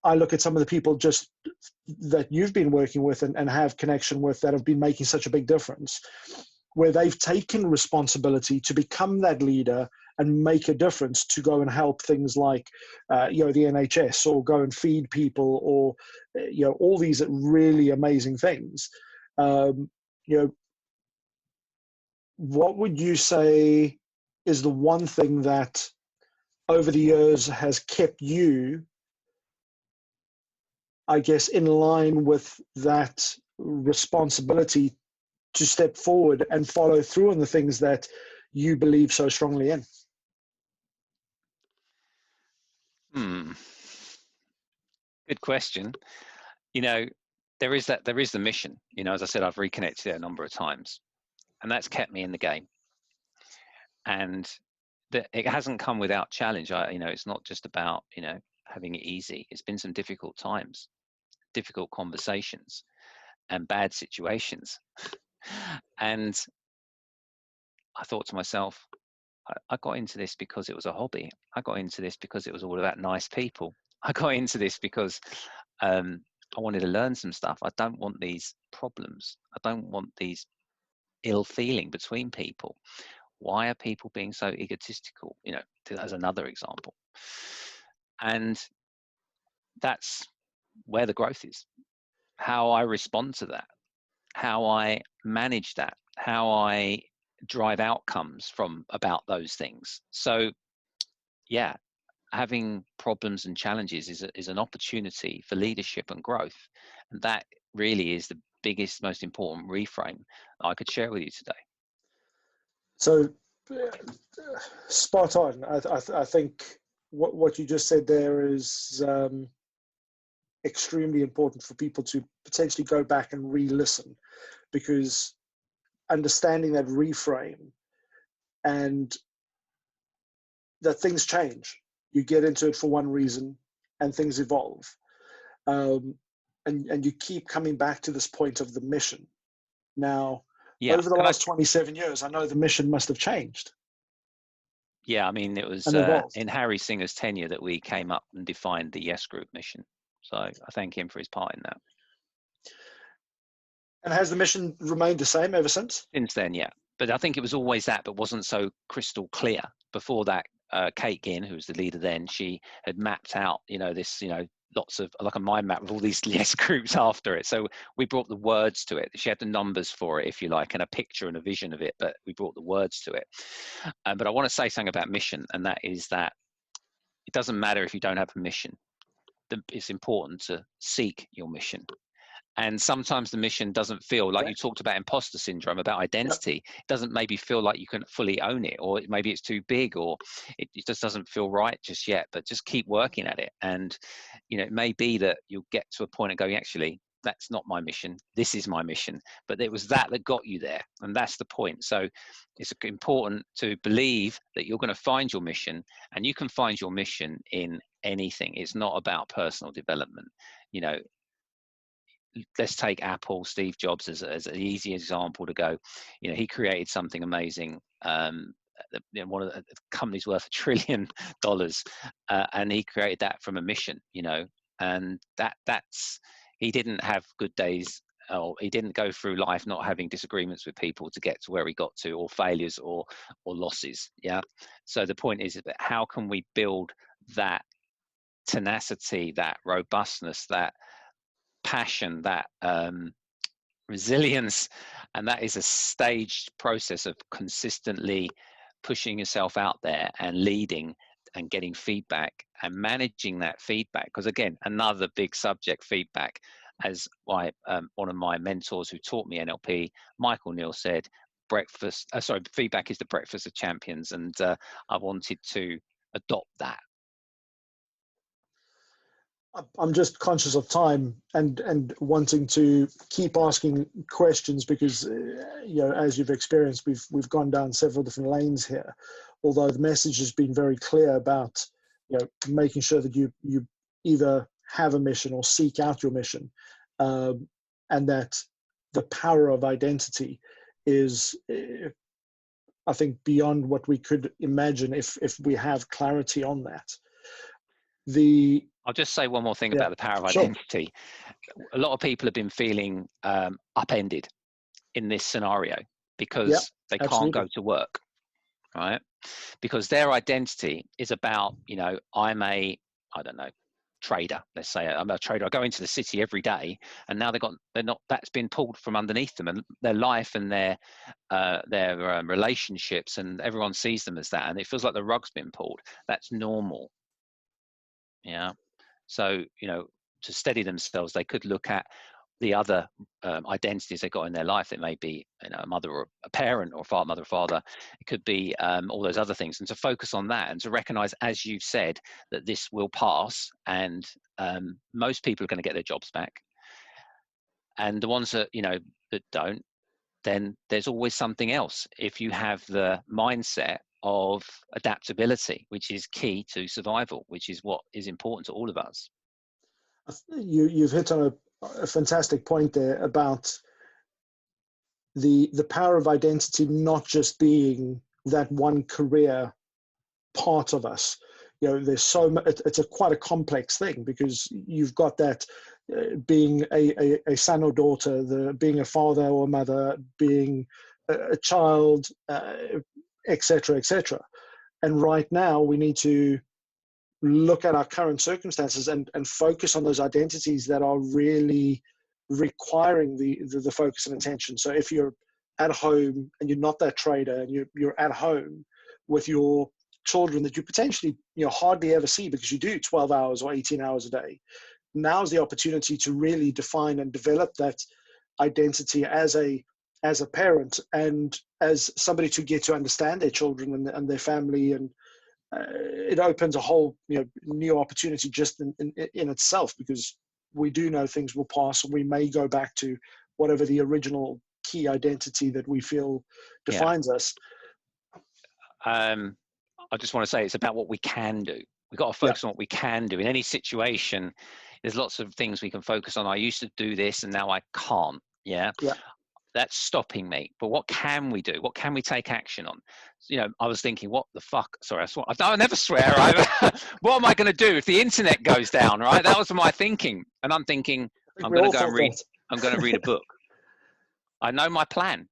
I look at some of the people just that you've been working with and have connection with that have been making such a big difference, where they've taken responsibility to become that leader and make a difference, to go and help things like, the NHS, or go and feed people, or, all these really amazing things. What would you say is the one thing that over the years has kept you, I guess, in line with that responsibility to step forward and follow through on the things that you believe so strongly in? Good question. There is the mission. As I said, I've reconnected it a number of times, and that's kept me in the game. And it hasn't come without challenge. It's not just about having it easy. It's been some difficult times, difficult conversations, and bad situations. And I thought to myself, I got into this because it was a hobby. I got into this because it was all about nice people. I got into this because I wanted to learn some stuff. I don't want these problems. I don't want these ill feeling between people. Why are people being so egotistical? As another example. And that's where the growth is. How I respond to that, how I manage that, how I drive outcomes from about those things. So, having problems and challenges is an opportunity for leadership and growth. And that really is the biggest, most important reframe I could share with you today. So, spot on. I think what you just said there is extremely important for people to potentially go back and re-listen, because understanding that reframe and that things change. You get into it for one reason and things evolve. And you keep coming back to this point of the mission. Now, over the last 27 years, I know the mission must have changed. Yeah, I mean, it was and evolved. in Harry Singer's tenure that we came up and defined the Yes Group mission. So I thank him for his part in that. And has the mission remained the same ever since? Since then, yeah. But I think it was always that, but wasn't so crystal clear. Before that, Kate Ginn, who was the leader then, she had mapped out, this, lots of, like a mind map with all these yes groups after it. So we brought the words to it. She had the numbers for it, if you like, and a picture and a vision of it, but we brought the words to it. But I want to say something about mission, and that is that it doesn't matter if you don't have a mission. It's important to seek your mission. And sometimes the mission doesn't feel like, you talked about imposter syndrome, about identity. It doesn't maybe feel like you can fully own it, or maybe it's too big, or it just doesn't feel right just yet, but just keep working at it. And, it may be that you'll get to a point of going, actually, that's not my mission. This is my mission. But it was that got you there. And that's the point. So it's important to believe that you're going to find your mission, and you can find your mission in anything. It's not about personal development. Let's take Apple, Steve Jobs as an easy example to go. He created something amazing. One of the companies worth $1 trillion, and he created that from a mission. And that's he didn't have good days. Or he didn't go through life not having disagreements with people to get to where he got to, or failures or losses. Yeah. So the point is that how can we build that tenacity, that robustness, that passion, that resilience, and that is a staged process of consistently pushing yourself out there and leading and getting feedback and managing that feedback. Because again, another big subject, feedback, as one of my mentors who taught me NLP, Michael Neal, said, feedback is the breakfast of champions. And I wanted to adopt that. I'm just conscious of time and wanting to keep asking questions because, as you've experienced, we've gone down several different lanes here. Although the message has been very clear about, making sure that you either have a mission or seek out your mission, and that the power of identity is, I think, beyond what we could imagine if we have clarity on that. I'll just say one more thing about the power of identity. Sure. A lot of people have been feeling upended in this scenario because they can't go to work, right? Because their identity is about, I'm a, trader. Let's say I'm a trader. I go into the city every day, and now that's been pulled from underneath them, and their life and their relationships, and everyone sees them as that, and it feels like the rug's been pulled. That's normal. Yeah. So, to steady themselves, they could look at the other identities they got in their life. It may be, a mother or a parent, or mother or father. It could be all those other things, and to focus on that and to recognize, as you've said, that this will pass, and most people are going to get their jobs back. And the ones that, that don't, then there's always something else. If you have the mindset of adaptability, which is key to survival, which is what is important to all of us. You've hit on a fantastic point there about the power of identity not just being that one career part of us. There's so much. It's quite a complex thing because you've got that being a son or daughter, being a father or mother, being a child, etc., etc. And right now we need to look at our current circumstances and focus on those identities that are really requiring the focus and attention. So if you're at home and you're not that trader, and you're at home with your children that you potentially hardly ever see because you do 12 hours or 18 hours a day, now's the opportunity to really define and develop that identity as a parent and as somebody to get to understand their children and their family, and it opens a whole new opportunity just in itself, because we do know things will pass and we may go back to whatever the original key identity that we feel defines us. I just want to say it's about what we can do. We've got to focus on what we can do in any situation. There's lots of things we can focus on. I used to do this and now I can't. Yeah. that's stopping me. But what can we do? What can we take action on? You know, I was thinking, what the fuck? Sorry, I never swear. Right? What am I going to do if the internet goes down? Right? That was my thinking. And I'm thinking, I'm going to go and read. I'm going to read a book. I know my plan.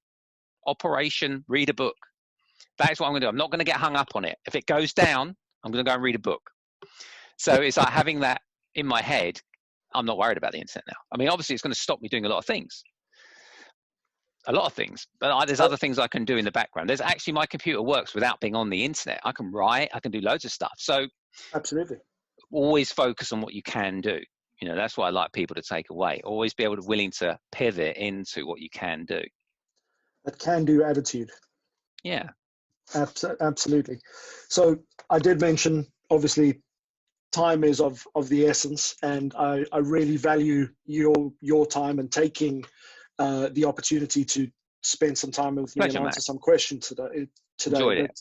Operation, read a book. That is what I'm going to do. I'm not going to get hung up on it. If it goes down, I'm going to go and read a book. So it's like having that in my head. I'm not worried about the internet now. I mean, obviously, it's going to stop me doing a lot of things. But there's other things I can do in the background. There's actually, my computer works without being on the internet. I can write, I can do loads of stuff. So absolutely, always focus on what you can do. You know, that's what I like people to take away. Always be willing to pivot into what you can do. That can-do attitude. Yeah, absolutely. So I did mention, obviously, time is of the essence, and I really value your time and taking the opportunity to spend some time with me and answer some questions today. Enjoyed it.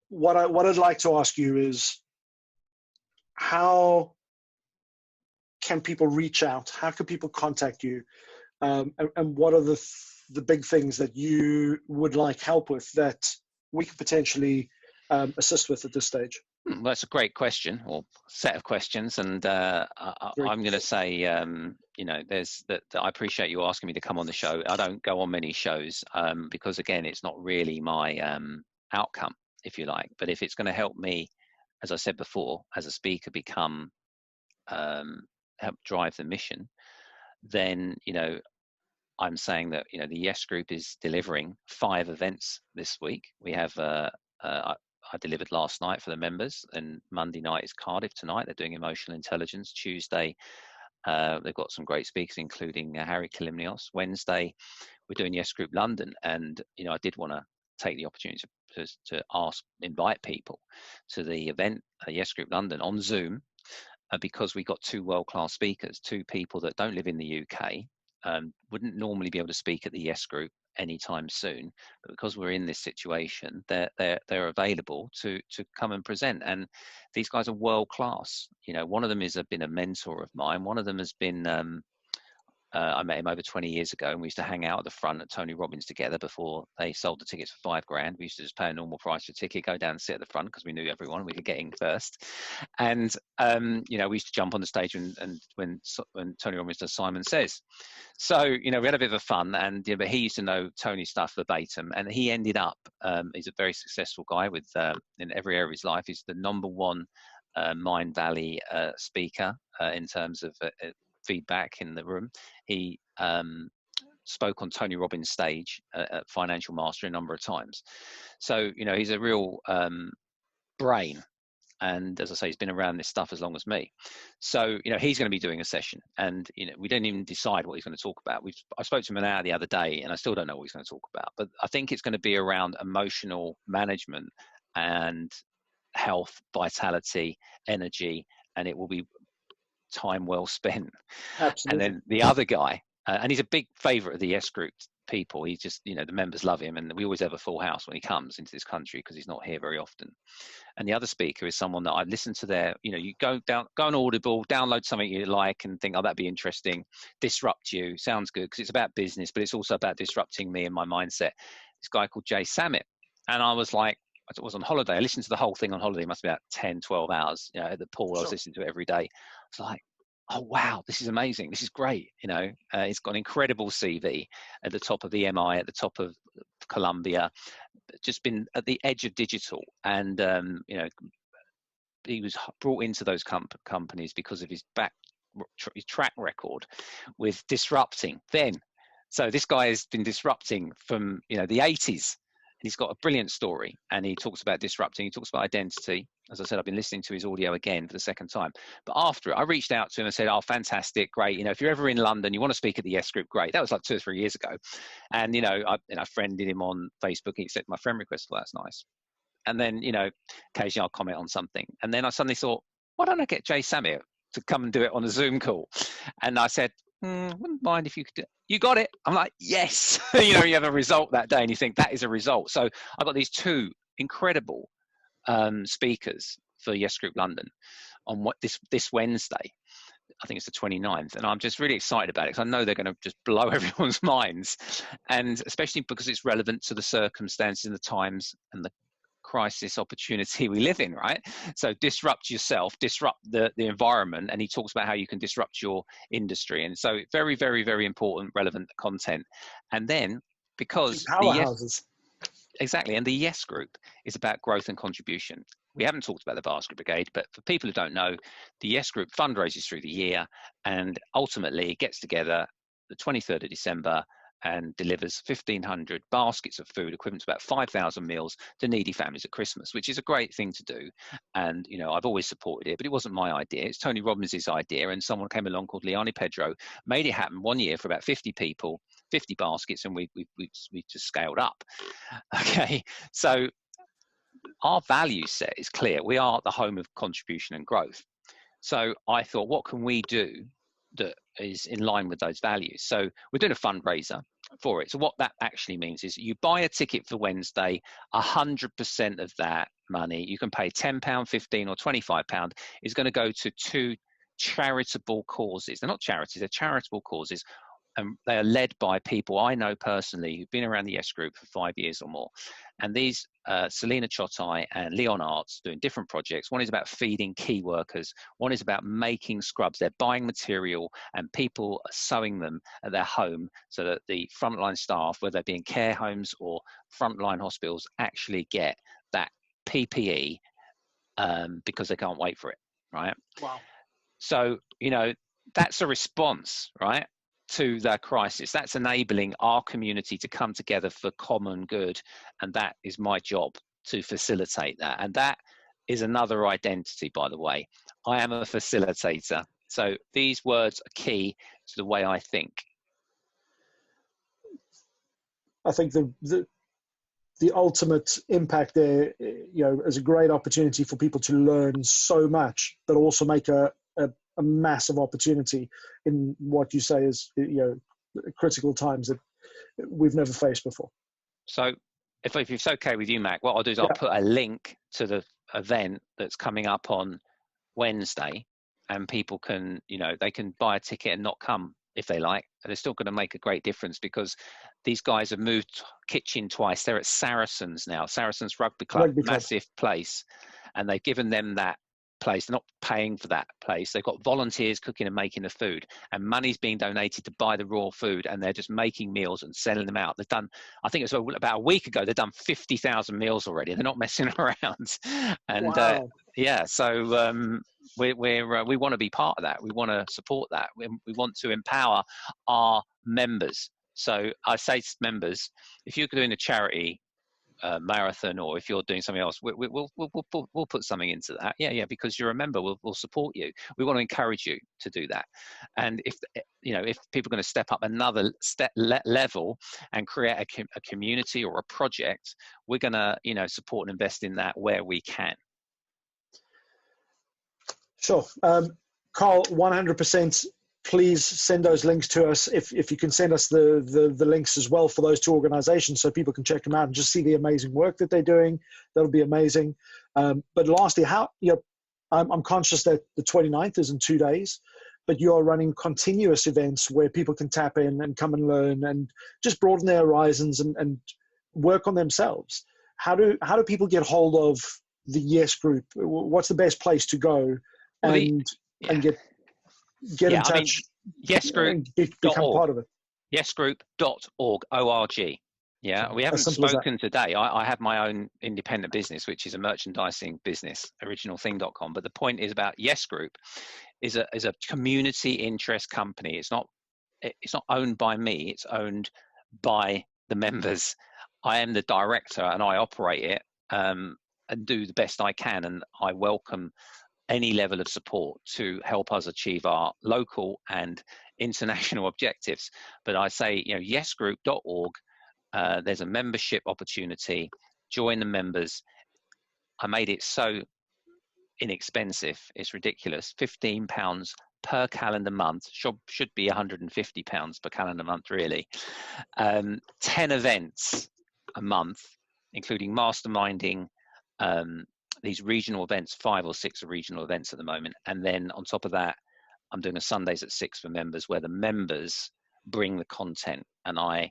What I'd like to ask you is, how can people reach out? How can people contact you? And what are the big things that you would like help with that we could potentially assist with at this stage? Well, that's a great question, or set of questions, and I'm going to say, you know, there's that. I appreciate you asking me to come on the show. I don't go on many shows because, again, it's not really my outcome, if you like. But if it's going to help me, as I said before, as a speaker, become help drive the mission, then, you know, I'm saying that, you know, the Yes Group is delivering 5 events this week. We have I delivered last night for the members, and Monday night is Cardiff tonight. They're doing emotional intelligence. Tuesday, they've got some great speakers, including Harry Kalimnios. Wednesday, we're doing Yes Group London. And, you know, I did want to take the opportunity to invite people to the event, Yes Group London, on Zoom, because we got 2 world-class speakers, 2 people that don't live in the UK, wouldn't normally be able to speak at the Yes Group anytime soon, but because we're in this situation, they're available to come and present. And these guys are world class. You know, one of them has been a mentor of mine. One of them has been I met him over 20 years ago, and we used to hang out at the front at Tony Robbins together before they sold the tickets for $5,000. We used to just pay a normal price for a ticket, go down and sit at the front because we knew everyone, we could get in first. And you know, we used to jump on the stage and when Tony Robbins does Simon Says. So, you know, we had a bit of fun, and you know, but he used to know Tony's stuff verbatim, and he ended up he's a very successful guy with in every area of his life. He's the #1 Mind Valley speaker in terms of feedback in the room. He spoke on Tony Robbins' stage at Financial Master a number of times. So, you know, he's a real brain. And as I say, he's been around this stuff as long as me. So, you know, he's going to be doing a session, and, you know, we didn't even decide what he's going to talk about. I spoke to him an hour the other day, and I still don't know what he's going to talk about, but I think it's going to be around emotional management and health, vitality, energy, and it will be time well spent. Absolutely. And then the other guy, and he's a big favorite of the Yes Group people. He's just, you know, the members love him, and we always have a full house when he comes into this country because he's not here very often. And the other speaker is someone that I've listened to their, you know, you go on Audible, download something you like and think, oh, that'd be interesting. Disrupt You sounds good because it's about business, but it's also about disrupting me and my mindset. This guy called Jay Samit. And I was like, I was on holiday. I listened to the whole thing on holiday. It must be about 10, 12 hours, you know, at the pool. I was listening to it every day. I was like, oh, wow, this is amazing. This is great. You know, it's got an incredible CV at the top of EMI, at the top of Columbia, just been at the edge of digital. And, you know, he was brought into those companies because of his track record with disrupting then. So this guy has been disrupting from, you know, the 80s. He's got a brilliant story, and he talks about disrupting. He talks about identity. As I said, I've been listening to his audio again for the second time. But after it, I reached out to him and said, oh, fantastic, great. You know, if you're ever in London, you want to speak at the Yes Group, great. That was like 2 or 3 years ago. And, you know, I friended him on Facebook. He accepted my friend request. Well, that's nice. And then, you know, occasionally I'll comment on something. And then I suddenly thought, why don't I get Jay Samir to come and do it on a Zoom call? And I said, wouldn't mind if you could do it. You got it. I'm like, yes. You know, you have a result that day and you think that is a result. So I got these 2 incredible speakers for Yes Group London on this Wednesday. I think it's the 29th, and I'm just really excited about it because I know they're going to just blow everyone's minds, and especially because it's relevant to the circumstances and the times and the crisis opportunity we live in, right? So disrupt yourself, disrupt the environment, and he talks about how you can disrupt your industry. And so very, very, very important, relevant content. And then because powerhouses. Exactly, and the Yes Group is about growth and contribution. We haven't talked about the Basket Brigade, but for people who don't know, the Yes Group fundraises through the year and ultimately gets together the 23rd of December and delivers 1,500 baskets of food, equivalent to about 5,000 meals to needy families at Christmas, which is a great thing to do. And, you know, I've always supported it, but it wasn't my idea. It's Tony Robbins' idea, and someone came along called Liani Pedro, made it happen one year for about 50 people, 50 baskets, and we just scaled up. Okay, so our value set is clear. We are the home of contribution and growth. So I thought, what can we do that is in line with those values? So we're doing a fundraiser for it. So what that actually means is you buy a ticket for Wednesday, 100% of that money, you can pay £10, £15 or £25, is going to go to 2 charitable causes. They're not charities, they're charitable causes. And they are led by people I know personally who've been around the Yes Group for 5 years or more. And these, Selena Chotai and Leon Arts, doing different projects. One is about feeding key workers. One is about making scrubs. They're buying material and people are sewing them at their home so that the frontline staff, whether they be in care homes or frontline hospitals, actually get that PPE because they can't wait for it, right? Wow. So, you know, that's a response, right, to the crisis. That's enabling our community to come together for common good, and that is my job to facilitate that. And that is another identity, by the way. I am a facilitator. So these words are key to the way I think. I think the ultimate impact there, you know, is a great opportunity for people to learn so much, but also make a massive opportunity in what you say is, you know, critical times that we've never faced before. So if it's okay with you, Mac, what I'll do is I'll put a link to the event that's coming up on Wednesday, and people can, you know, they can buy a ticket and not come if they like, and they're still going to make a great difference because these guys have moved kitchen twice. They're at Saracens now, Saracens Rugby Club, massive place, and they've given them that place. They're not paying for that place. They've got volunteers cooking and making the food, and money's being donated to buy the raw food, and they're just making meals and selling them out. They've done, I think it was about a week ago, they've done 50,000 meals already. They're not messing around. And wow. yeah, so we want to be part of that. We want to support that. We want to empower our members. So I say to members, if you're doing a charity marathon, or if you're doing something else, we'll put something into that. Yeah, because you're a member, we'll support you. We want to encourage you to do that. And if you know, if people are going to step up another level and create a community or a project, we're going to, you know, support and invest in that where we can. Sure. Karl, 100%. Please send those links to us. If you can send us the links as well for those 2 organizations so people can check them out and just see the amazing work that they're doing, that'll be amazing. But lastly, I'm conscious that the 29th is in 2 days, but you are running continuous events where people can tap in and come and learn and just broaden their horizons and work on themselves. How do people get hold of the Yes Group? What's the best place to go and get in touch? I mean, Yes Group and become part of it. Yesgroup.org, O-R-G. Yeah, we haven't spoken today. I have my own independent business, which is a merchandising business, originalthing.com. But the point is about Yes Group is a community interest company. It's not owned by me. It's owned by the members. I am the director and I operate it and do the best I can. And I welcome any level of support to help us achieve our local and international objectives. But I say, you know, yesgroup.org, there's a membership opportunity. Join the members. I made it so inexpensive, it's ridiculous. £15 per calendar month, should be £150 per calendar month, really. 10 events a month, including masterminding, these regional events, 5 or 6 regional events at the moment. And then on top of that, I'm doing a Sundays at 6 for members, where the members bring the content, and I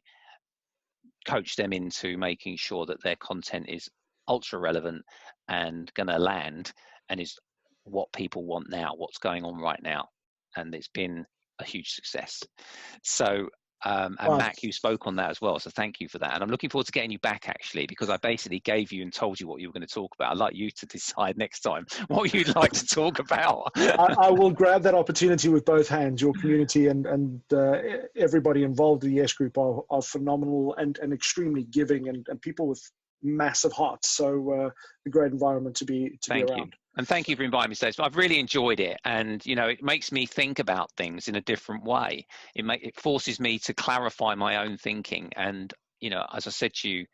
coach them into making sure that their content is ultra relevant and going to land and is what people want now, what's going on right now. And it's been a huge success. So, and Wow. Mac, you spoke on that as well. So thank you for that. And I'm looking forward to getting you back, actually, because I basically gave you and told you what you were going to talk about. I'd like you to decide next time what you'd like to talk about. I will grab that opportunity with both hands. Your community and everybody involved in the S Group are phenomenal and extremely giving, and people with massive hearts. So a great environment to be Thank around. you. And thank you for inviting me today. So I've really enjoyed it. And, you know, it makes me think about things in a different way. It forces me to clarify my own thinking. And, you know, as I said to you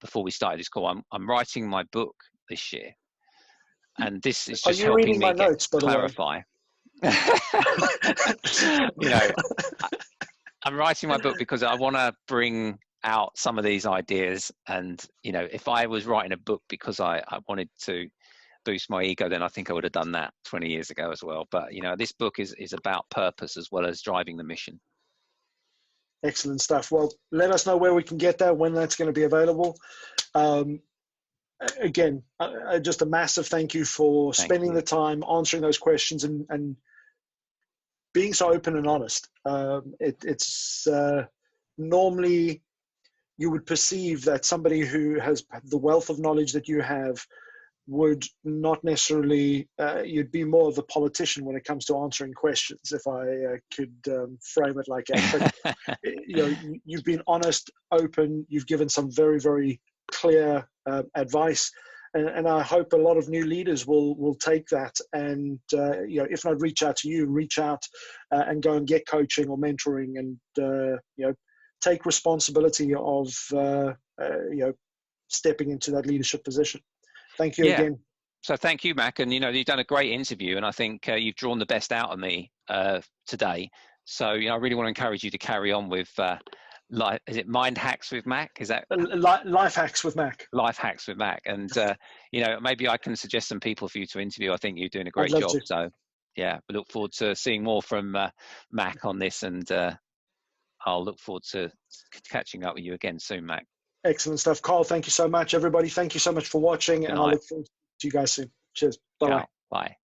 before we started this call, I'm writing my book this year. And this is just helping me clarify. You know, I'm writing my book because I want to bring out some of these ideas. And, you know, if I was writing a book because I wanted to boost my ego, then I think I would have done that 20 years ago as well. But, you know, this book is about purpose as well as driving the mission. Excellent stuff. Well, let us know where we can get that, when that's going to be available. Again, just a massive thank you for spending the time answering those questions and being so open and honest. It's normally you would perceive that somebody who has the wealth of knowledge that you have would not necessarily, you'd be more of a politician when it comes to answering questions, if I could frame it like that. But, you know, you've been honest, open, you've given some very, very clear advice. And I hope a lot of new leaders will take that and, you know, if not reach out to you, reach out and go and get coaching or mentoring and, you know, take responsibility of, you know, stepping into that leadership position. Thank you again. So thank you, Mac. And, you know, you've done a great interview, and I think you've drawn the best out of me today. So, you know, I really want to encourage you to carry on with, is it Mind Hacks with Mac? Is that Life Hacks with Mac? Life Hacks with Mac. And, you know, maybe I can suggest some people for you to interview. I think you're doing a great job. So, yeah, we look forward to seeing more from Mac on this, and I'll look forward to catching up with you again soon, Mac. Excellent stuff. Karl, thank you so much. Everybody, thank you so much for watching, and I look forward to you guys soon. Cheers. Bye-bye. Bye.